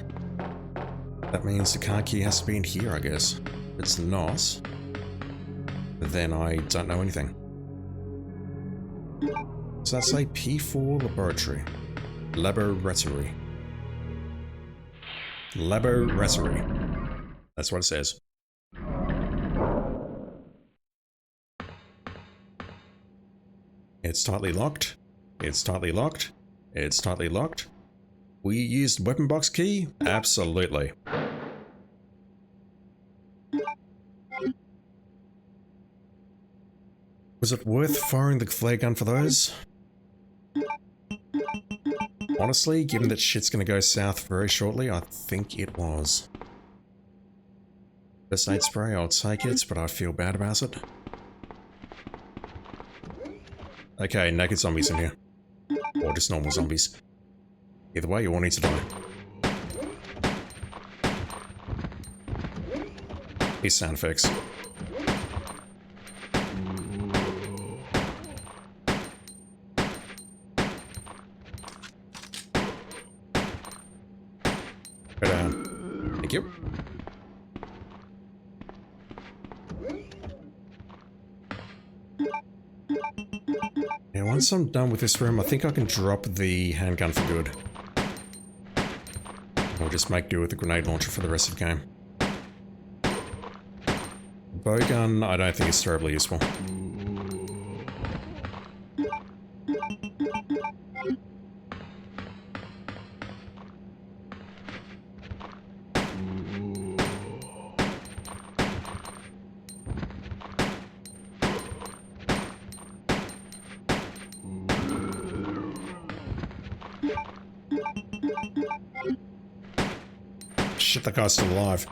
That means the car key has to be in here, I guess. If it's not, then I don't know anything. Does that say P4 Laboratory? Laboratory. Laboratory. That's what it says. It's tightly locked. It's tightly locked. It's tightly locked. We used weapon box key? Absolutely. Was it worth firing the flare gun for those? Honestly, given that shit's gonna go south very shortly, I think it was. First aid spray, I'll take it, but I feel bad about it. Okay, naked zombies in here. Or just normal zombies. Either way, you all need to die. These sound effects. Go down. Thank you. Now, once I'm done with this room, I think I can drop the handgun for good. Or just make do with the grenade launcher for the rest of the game. Bowgun, I don't think is terribly useful. Shit, that guy's still alive.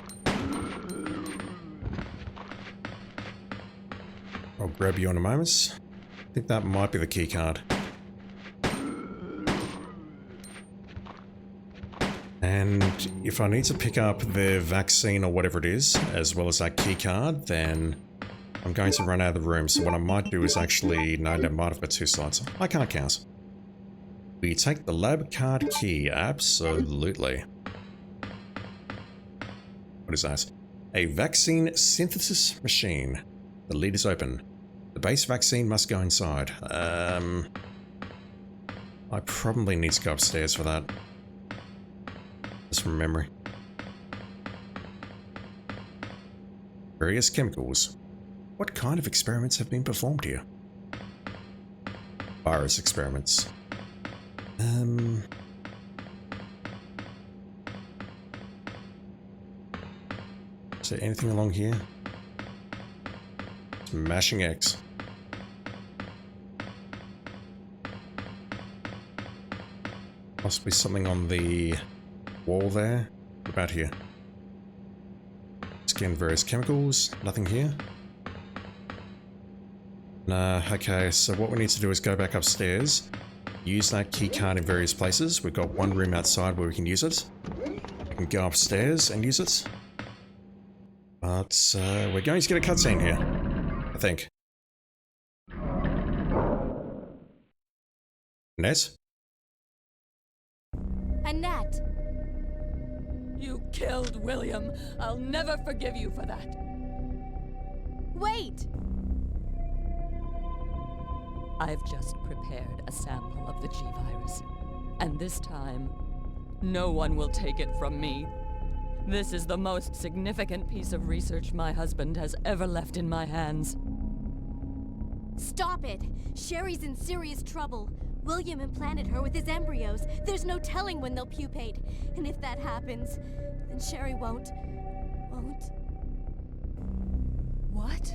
I'll grab you in a moment. I think that might be the key card. And if I need to pick up the vaccine or whatever it is, as well as that key card, then I'm going to run out of the room. So what I might do is actually... no, that might have got 2 slots. I can't count. We take the lab card key. Absolutely. What is that? A vaccine synthesis machine. The lid is open. The base vaccine must go inside. I probably need to go upstairs for that. Just from memory. Various chemicals. What kind of experiments have been performed here? Virus experiments. Is there anything along here? Smashing X. Possibly something on the wall there. What about here? Scan various chemicals. Nothing here. Nah, okay, so what we need to do is go back upstairs. Use that key card in various places. We've got one room outside where we can use it. We can go upstairs and use it. But we're going to get a cutscene here, I think. Annette? Annette! You killed William. I'll never forgive you for that. Wait! I've just prepared a sample of the G-Virus. And this time, no one will take it from me. This is the most significant piece of research my husband has ever left in my hands. Stop it! Sherry's in serious trouble. William implanted her with his embryos. There's no telling when they'll pupate. And if that happens, then Sherry won't... What?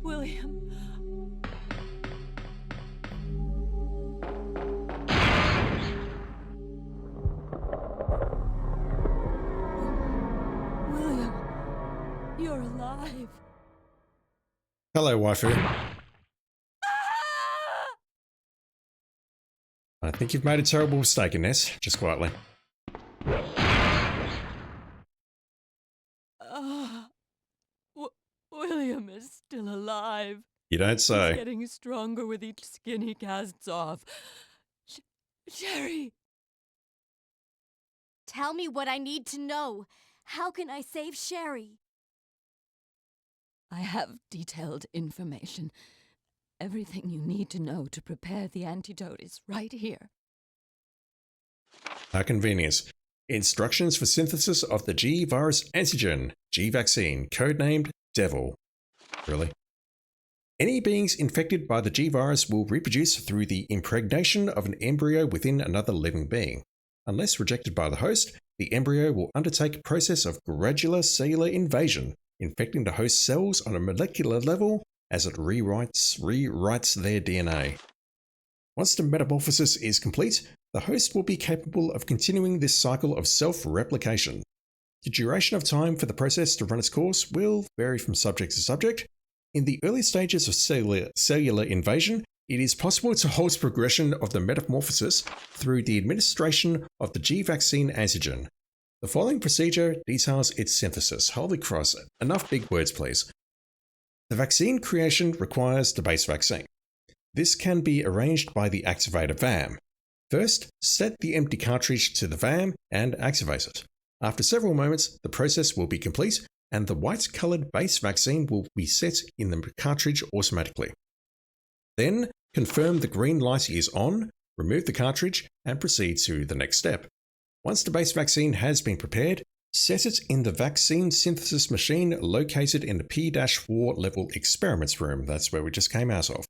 William... William, you're alive. Hello, waifu. I think you've made a terrible mistake in this, just quietly. William. alive. You don't He's say. getting stronger with each skin he casts off. Sherry! Tell me what I need to know. How can I save Sherry? I have detailed information. Everything you need to know to prepare the antidote is right here. How convenient. Instructions for synthesis of the G virus antigen, G vaccine, codenamed Devil. Really? Any beings infected by the G virus will reproduce through the impregnation of an embryo within another living being. Unless rejected by the host, the embryo will undertake a process of gradual cellular invasion, infecting the host cells on a molecular level as it rewrites their DNA. Once the metamorphosis is complete, the host will be capable of continuing this cycle of self-replication. The duration of time for the process to run its course will vary from subject to subject. In the early stages of cellular invasion, it is possible to halt progression of the metamorphosis through the administration of the G vaccine antigen. The following procedure details its synthesis. Holy cross, enough big words please. The vaccine creation requires the base vaccine. This can be arranged by the activator VAM. First, set the empty cartridge to the VAM and activate it. After several moments, the process will be complete and the white-coloured base vaccine will be set in the cartridge automatically. Then, confirm the green light is on, remove the cartridge, and proceed to the next step. Once the base vaccine has been prepared, set it in the vaccine synthesis machine located in the P-4 level experiments room. That's where we just came out of.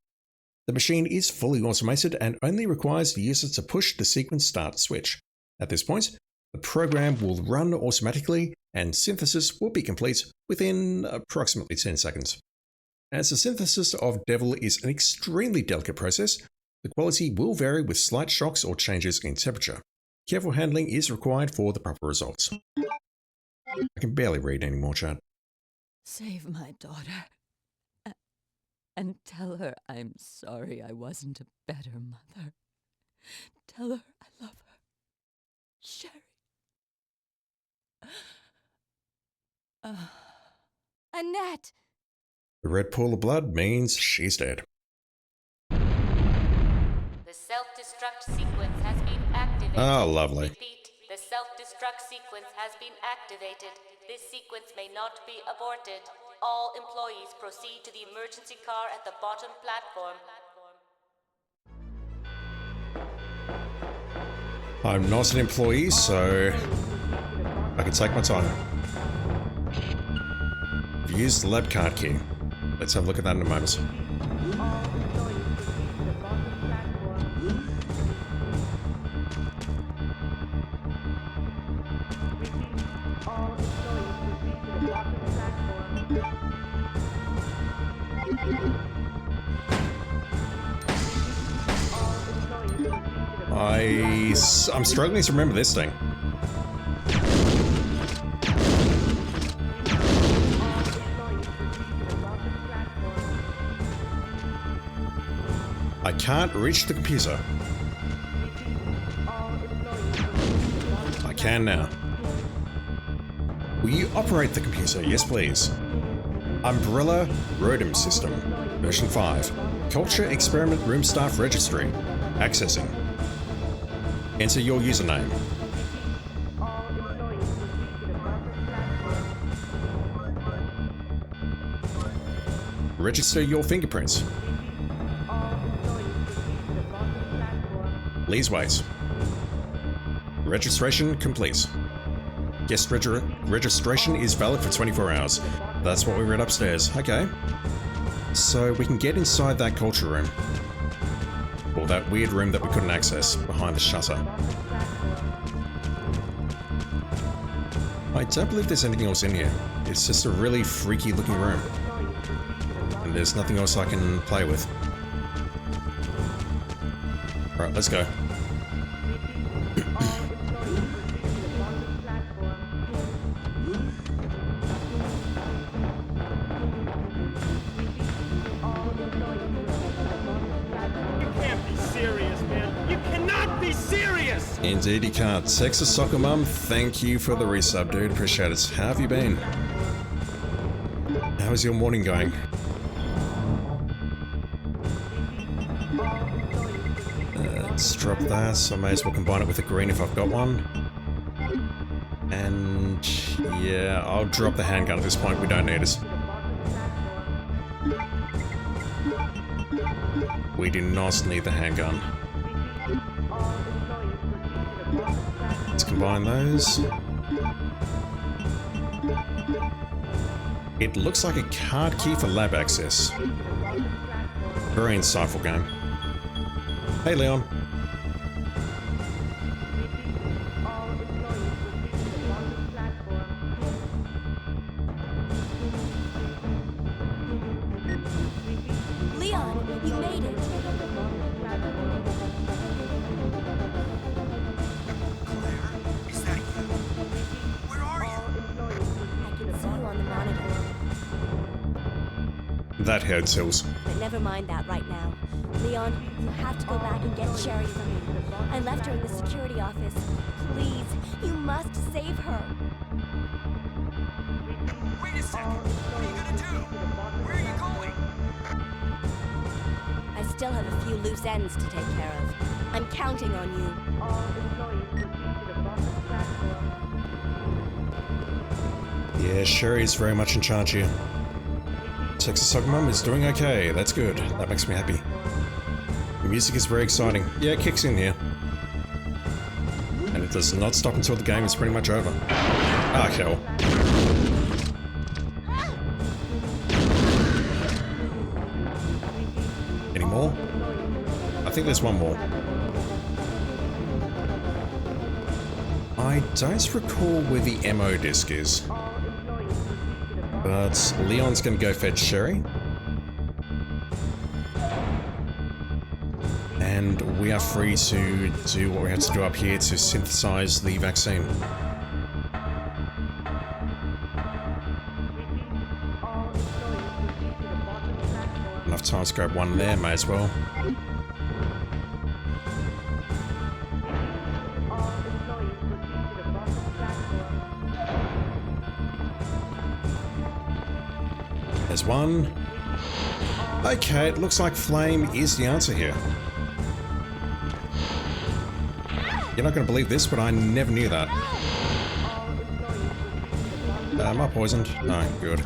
The machine is fully automated and only requires the user to push the sequence start switch. At this point, the program will run automatically and synthesis will be complete within approximately 10 seconds. As the synthesis of Devil is an extremely delicate process, the quality will vary with slight shocks or changes in temperature. Careful handling is required for the proper results. I can barely read anymore, chat. Save my daughter. And tell her I'm sorry I wasn't a better mother. Tell her I love her. Sherry. Annette! The red pool of blood means she's dead. The self-destruct sequence has been activated. Oh, lovely. Repeat, the self-destruct sequence has been activated. This sequence may not be aborted. All employees proceed to the emergency car at the bottom platform. I'm not an employee, so I can take my time. I've used the lab card key. Let's have a look at that in a moment. I'm struggling to remember this thing. I can't reach the computer. I can now. Will you operate the computer? Yes, please. Umbrella Rodum System, version 5. Culture Experiment Room Staff Registry. Accessing. Enter your username. Register your fingerprints. Please wait. Registration complete. Guest registration is valid for 24 hours. That's what we read upstairs. Okay. So we can get inside that culture room. Or that weird room that we couldn't access behind the shutter. I don't believe there's anything else in here. It's just a really freaky looking room. And there's nothing else I can play with. Alright, let's go. Indeed you can't. Texas Soccer Mum, thank you for the resub, dude. Appreciate it. How have you been? How is your morning going? Let's drop that, so I may as well combine it with the green if I've got one. And yeah, I'll drop the handgun at this point, we don't need it. We do not need the handgun. Let's combine those. It looks like a card key for lab access. Very insightful game. Hey Leon. Leon, you made it. Claire, is that you? Where are you? I can see you on the monitor, That head tills. but never mind that right now. Leon, you have to go back and get Sherry for me. I left her in the security office. Please, you must save her. Wait a second. What are you gonna do? Where are you going? I still have a few loose ends to take care of. I'm counting on you. Yeah, Sherry is very much in charge here. Texas Soccer Mum is doing okay, that's good. That makes me happy. The music is very exciting. Yeah, it kicks in here. And it does not stop until the game is pretty much over. Ah, hell. Any more? I think there's one more. I don't recall where the MO disc is. But Leon's gonna go fetch Sherry. And we are free to do what we have to do up here to synthesize the vaccine. Enough time to grab one there, may as well. There's one. Okay, it looks like flame is the answer here. You're not going to believe this, but I never knew that. Am I poisoned? No, good.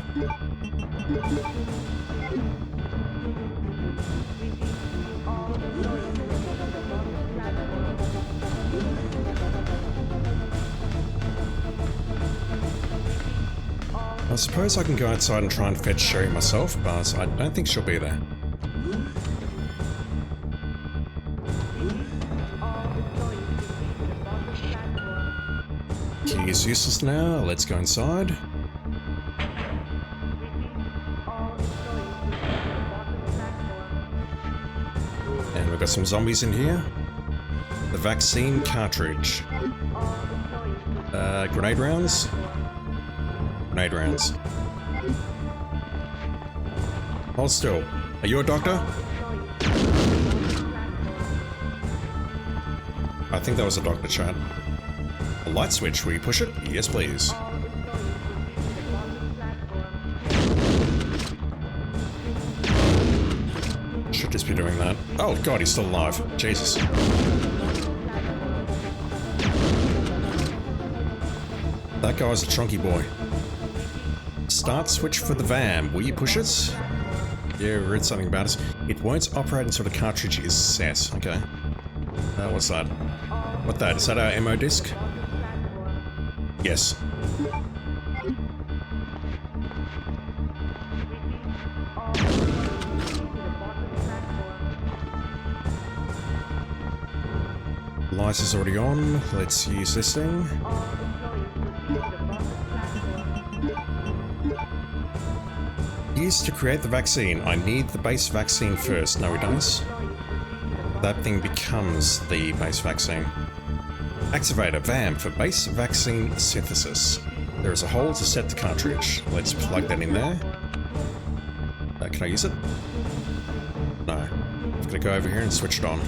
I suppose I can go outside and try and fetch Sherry myself, but I don't think she'll be there. Key is useless now, let's go inside. And we've got some zombies in here. The vaccine cartridge. Grenade rounds? Grenade rounds. Hold still. Are you a doctor? I think that was a doctor, chat. A light switch, will you push it? Yes, please. Should just be doing that. Oh god, he's still alive. Jesus. That guy's a chunky boy. Start switch for the VAM. Will you push it? Yeah, I read something about it. It won't operate until the cartridge is set. Okay. What's that? What that? Is that our ammo disc? Yes. Light is already on. Let's use this thing. Used to create the vaccine. I need the base vaccine first. No, we don't. That thing becomes the base vaccine. Activator VAM for base vaccine synthesis. There is a hole to set the cartridge. Let's plug that in there. Can I use it? No. I'm gonna go over here and switch it on.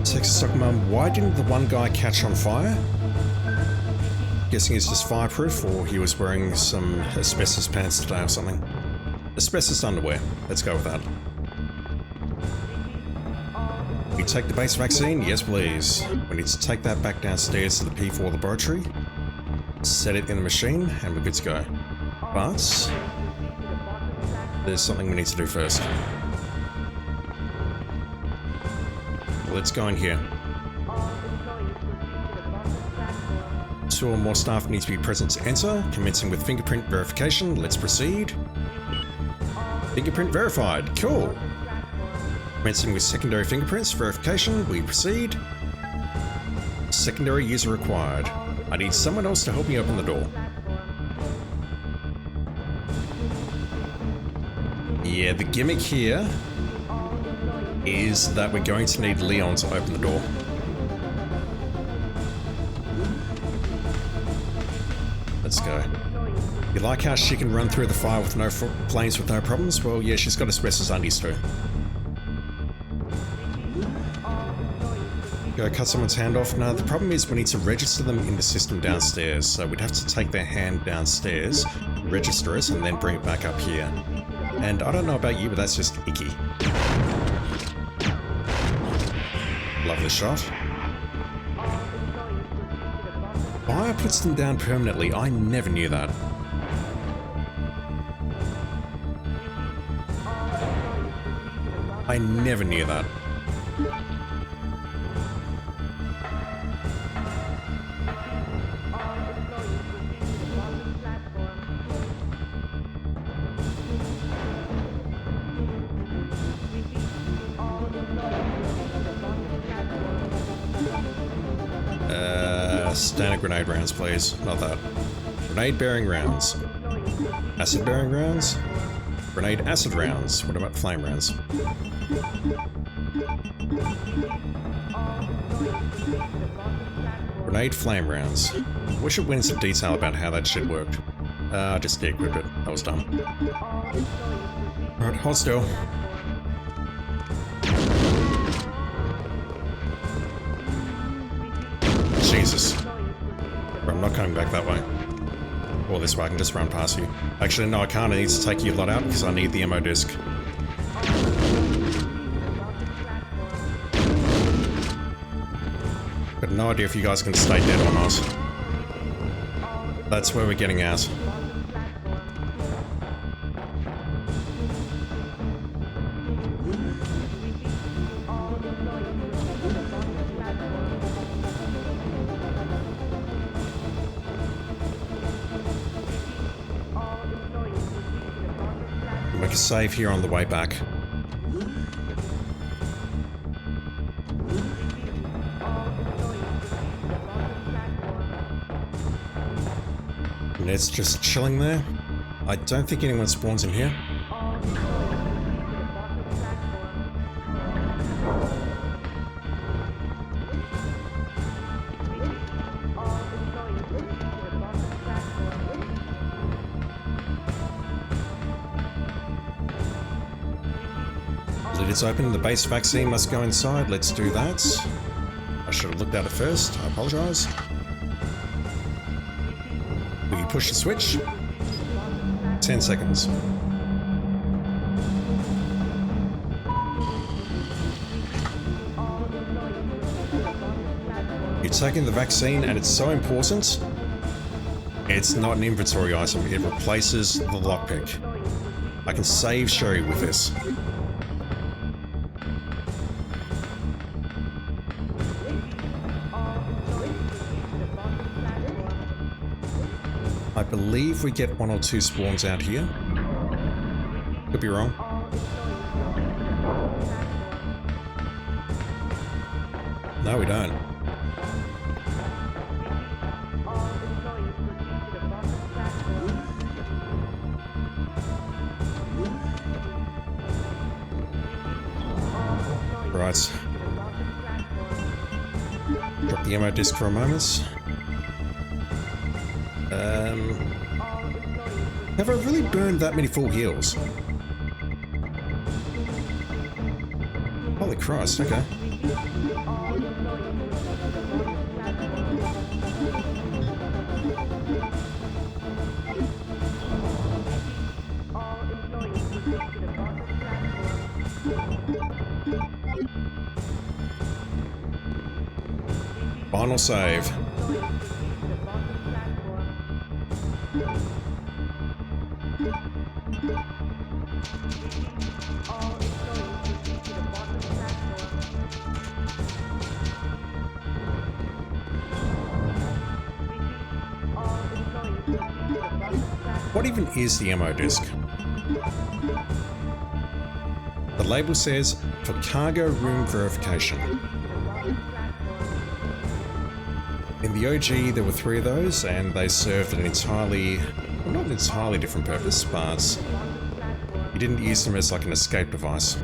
Texas Soccer Mum, why didn't the one guy catch on fire? Guessing he's just fireproof, or he was wearing some asbestos pants today or something. Asbestos underwear. Let's go with that. We take the base vaccine? Yes, please. We need to take that back downstairs to the P4 laboratory, set it in the machine, and we're good to go. But there's something we need to do first. Let's go in here. 2 or more staff need to be present to enter, commencing with fingerprint verification. Let's proceed. Fingerprint verified. Cool. Commencing with secondary fingerprints verification. We proceed. Secondary user required. I need someone else to help me open the door. Yeah, the gimmick here is that we're going to need Leon to open the door. Let's go. You like how she can run through the fire with no flames with no problems? Well, yeah, she's got asbestos undies too. Go cut someone's hand off. Now, the problem is we need to register them in the system downstairs, so we'd have to take their hand downstairs, register it, and then bring it back up here. And I don't know about you, but that's just icky. Lovely shot. Fire puts them down permanently. I never knew that. I never knew that. Standard grenade rounds, please. Not that. Grenade bearing rounds. Acid bearing rounds. Grenade acid rounds. What about flame rounds? Grenade flame rounds. We should win some detail about how that shit worked. Just de-equipped it. That was dumb. Alright, hold still. Jesus. I'm not coming back that way. Or this way, I can just run past you. Actually, no, I can't. I need to take you lot out because I need the ammo disc. Got no idea if you guys can stay dead or not. That's where we're getting at. Make a save here on the way back. And it's just chilling there. I don't think anyone spawns in here. Lid is open, the base vaccine must go inside. Let's do that. I should have looked at it first. I apologize. Will you push the switch? 10 seconds. You're taking the vaccine and it's so important. It's not an inventory item, it replaces the lockpick. I can save Sherry with this. I believe we get 1 or 2 spawns out here. Could be wrong. No, we don't. Right. Drop the ammo disc for a moment. Have I really burned that many full heals? Holy Christ, okay. Final save. What even is the ammo disc? The label says for cargo room verification. In the OG, there were 3 of those, and they served an entirely, well, not an entirely different purpose, but you didn't use them as like an escape device.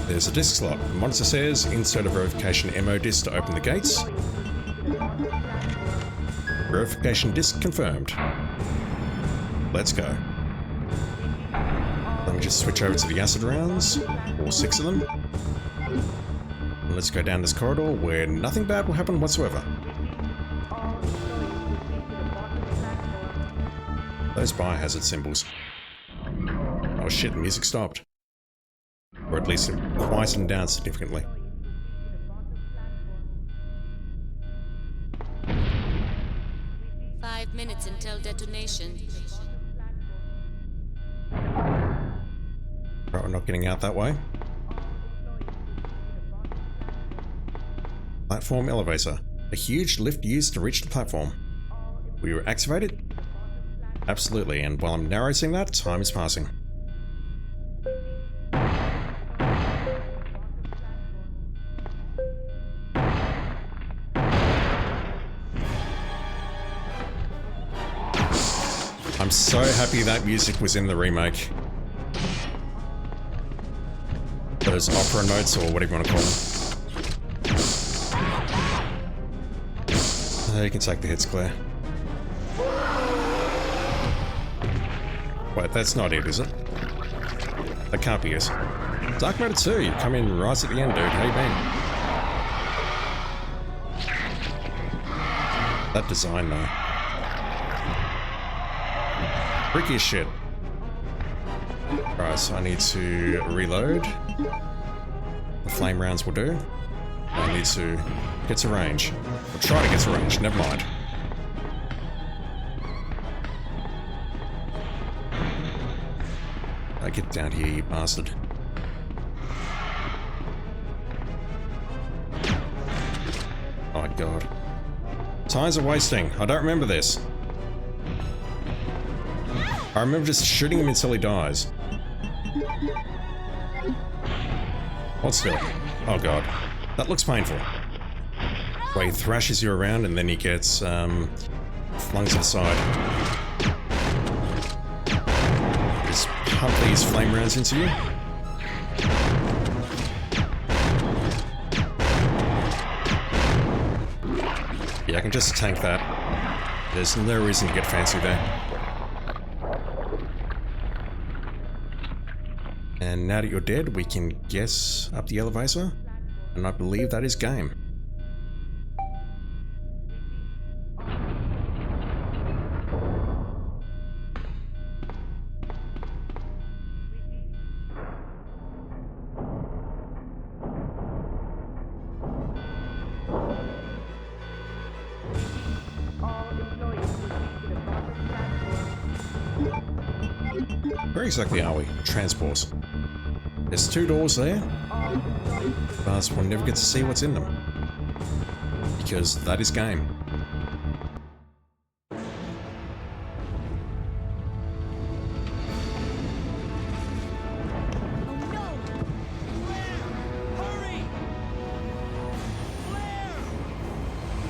There's a disc slot. The monitor says insert a verification ammo disc to open the gates. Verification disc confirmed. Let's go. Let me just switch over to the acid rounds, all 6 of them. And let's go down this corridor where nothing bad will happen whatsoever. Those biohazard symbols. Oh shit, the music stopped. Or at least it quietened down significantly. Five minutes until detonation. Right, we're not getting out that way. Platform elevator. A huge lift used to reach the platform. Will you activate it? Absolutely, and while I'm narrating that, time is passing. I'm so happy that music was in the remake. Those opera notes, or whatever you want to call them. You can take the hits, Claire. Wait, that's not it, is it? That can't be it. Dark Matter 2, you come in right at the end, dude. How you been? That design, though. Freaky as shit. Right, so I need to reload. The flame rounds will do. I need to get to range. Or try to get to range, never mind. Get down here, you bastard. Oh my god. Tires are wasting. I don't remember this. I remember just shooting him until he dies. Hold still. Oh god. That looks painful. Where he thrashes you around and then he gets flung to the side. Just pump these flame rounds into you. Yeah, I can just tank that. There's no reason to get fancy there. And now that you're dead, we can get up the elevator, and I believe that is game. Where exactly are we? Transport. There's 2 doors there, but we'll never get to see what's in them. Because that is game.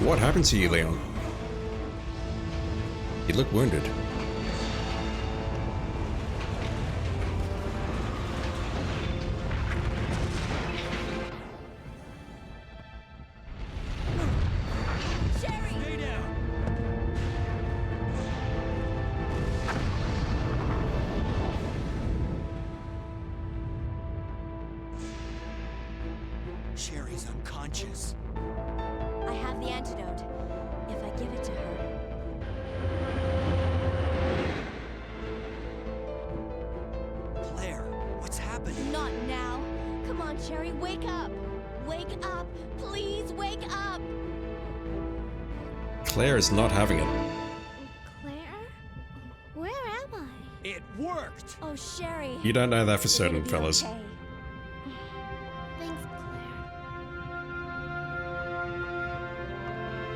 What happened to you, Leon? You look wounded. Sherry's unconscious. I have the antidote. If I give it to her. happen. Not now. Come on, Cherry, wake up. Wake up. Please wake up. Claire is not having it. Claire? Where am I? It worked! Oh, Sherry. You don't know that for You're certain, gonna be fellas. okay. Thanks, Claire.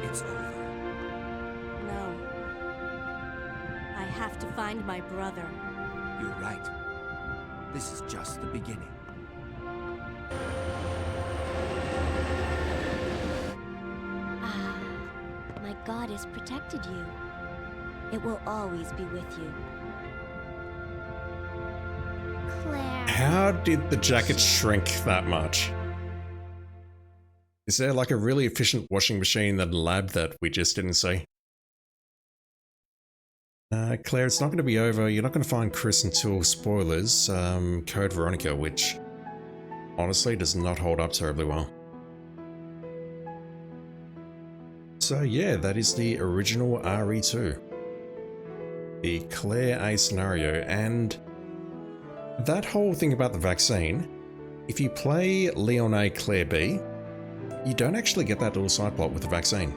It's over. No. I have to find my brother. You're right. This is just the beginning. Ah, my goddess protected you. It will always be with you. Claire. How did the jacket shrink that much? Is there like a really efficient washing machine in the lab that we just didn't see? Claire, it's not going to be over. You're not going to find Chris until, spoilers, Code Veronica, which honestly does not hold up terribly well. So yeah, that is the original RE2. The Claire A scenario, and that whole thing about the vaccine, if you play Leon A, Claire B, you don't actually get that little side plot with the vaccine.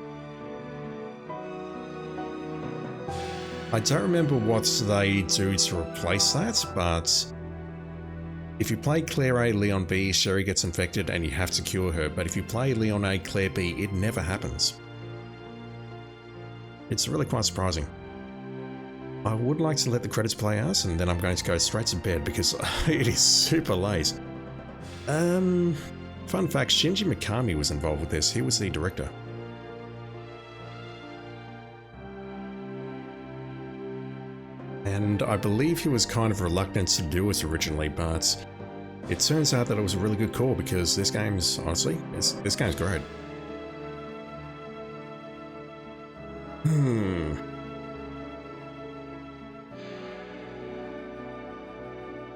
I don't remember what they do to replace that, but if you play Claire A, Leon B, Sherry gets infected and you have to cure her, but if you play Leon A, Claire B, it never happens. It's really quite surprising. I would like to let the credits play out, and then I'm going to go straight to bed because it is super late. Fun fact, Shinji Mikami was involved with this. He was the director. And I believe he was kind of reluctant to do it originally, but it turns out that it was a really good call because this game's, honestly, this game's great.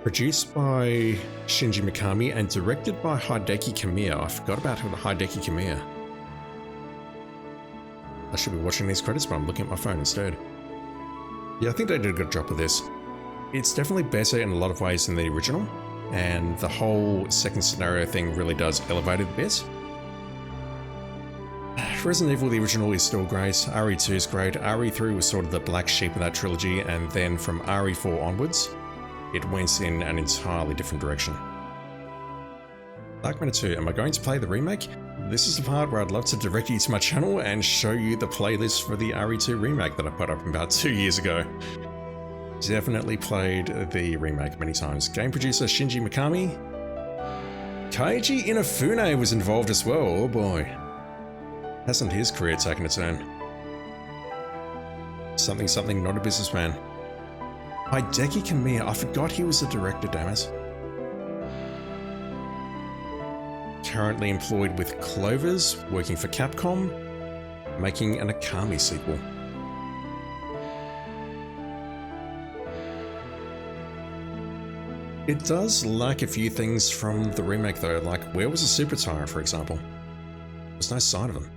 Produced by Shinji Mikami and directed by Hideki Kamiya. I forgot about Hideki Kamiya. I should be watching these credits, but I'm looking at my phone instead. Yeah, I think they did a good job with this. It's definitely better in a lot of ways than the original, and the whole second scenario thing really does elevate it a bit. Resident Evil, the original, is still great. RE2 is great. RE3 was sort of the black sheep of that trilogy, and then from RE4 onwards, it went in an entirely different direction. Dark Matter 2, am I going to play the remake? This is the part where I'd love to direct you to my channel and show you the playlist for the RE2 remake that I put up about 2 years ago. Definitely played the remake many times. Game producer Shinji Mikami. Kaiji Inafune was involved as well, oh boy. Hasn't his career taken a turn? Something, not a businessman. Hideki Kamiya, I forgot he was the director, damn it. Currently employed with Clovers, working for Capcom, making an Akami sequel. It does lack a few things from the remake though, like where was the Super Tyrant, for example? There's no sign of him.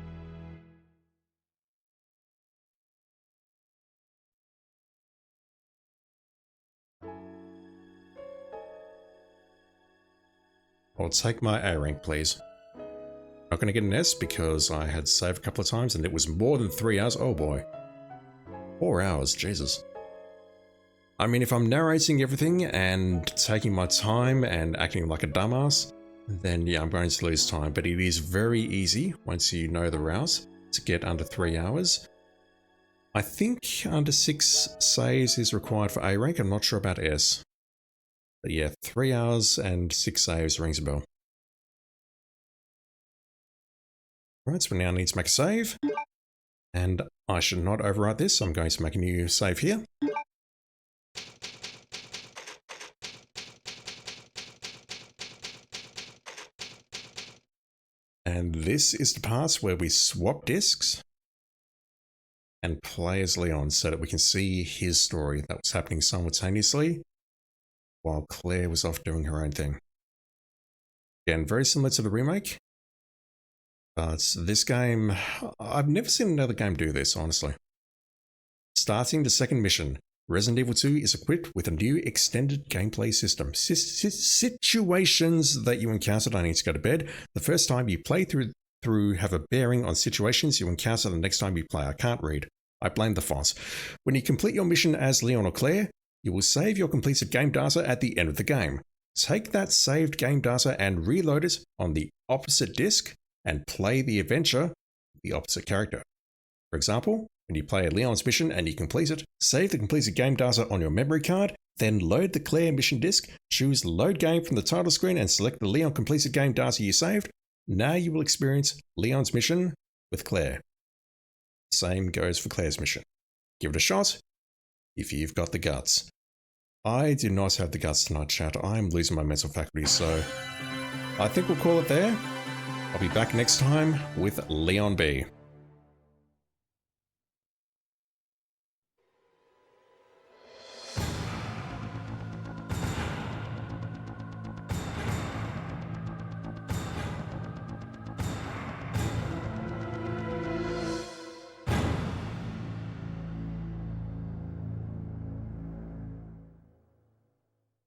I'll take my A rank, please. Not going to get an S because I had to save a couple of times and it was more than 3 hours. Oh boy. 4 hours, Jesus. I mean, if I'm narrating everything and taking my time and acting like a dumbass, then yeah, I'm going to lose time. But it is very easy, once you know the route, to get under 3 hours. I think under 6 saves is required for A rank. I'm not sure about S. But yeah, 3 hours and 6 saves rings a bell. Right, so we now need to make a save. And I should not overwrite this, so I'm going to make a new save here. And this is the part where we swap discs and play as Leon so that we can see his story that was happening simultaneously while Claire was off doing her own thing. Again, very similar to the remake, but this game, I've never seen another game do this, honestly. Starting the second mission, Resident Evil 2 is equipped with a new extended gameplay system. Situations that you encountered, I need to go to bed. The first time you play through have a bearing on situations you encounter the next time you play. I can't read. I blame the fonts. When you complete your mission as Leon or Claire, you will save your completed game data at the end of the game. Take that saved game data and reload it on the opposite disc and play the adventure with the opposite character. For example, when you play a Leon's mission and you complete it, save the completed game data on your memory card, then load the Claire mission disc, choose Load Game from the title screen and select the Leon completed game data you saved. Now you will experience Leon's mission with Claire. Same goes for Claire's mission. Give it a shot if you've got the guts. I do not have the guts tonight, chat. I'm losing my mental faculties, so I think we'll call it there. I'll be back next time with Leon B.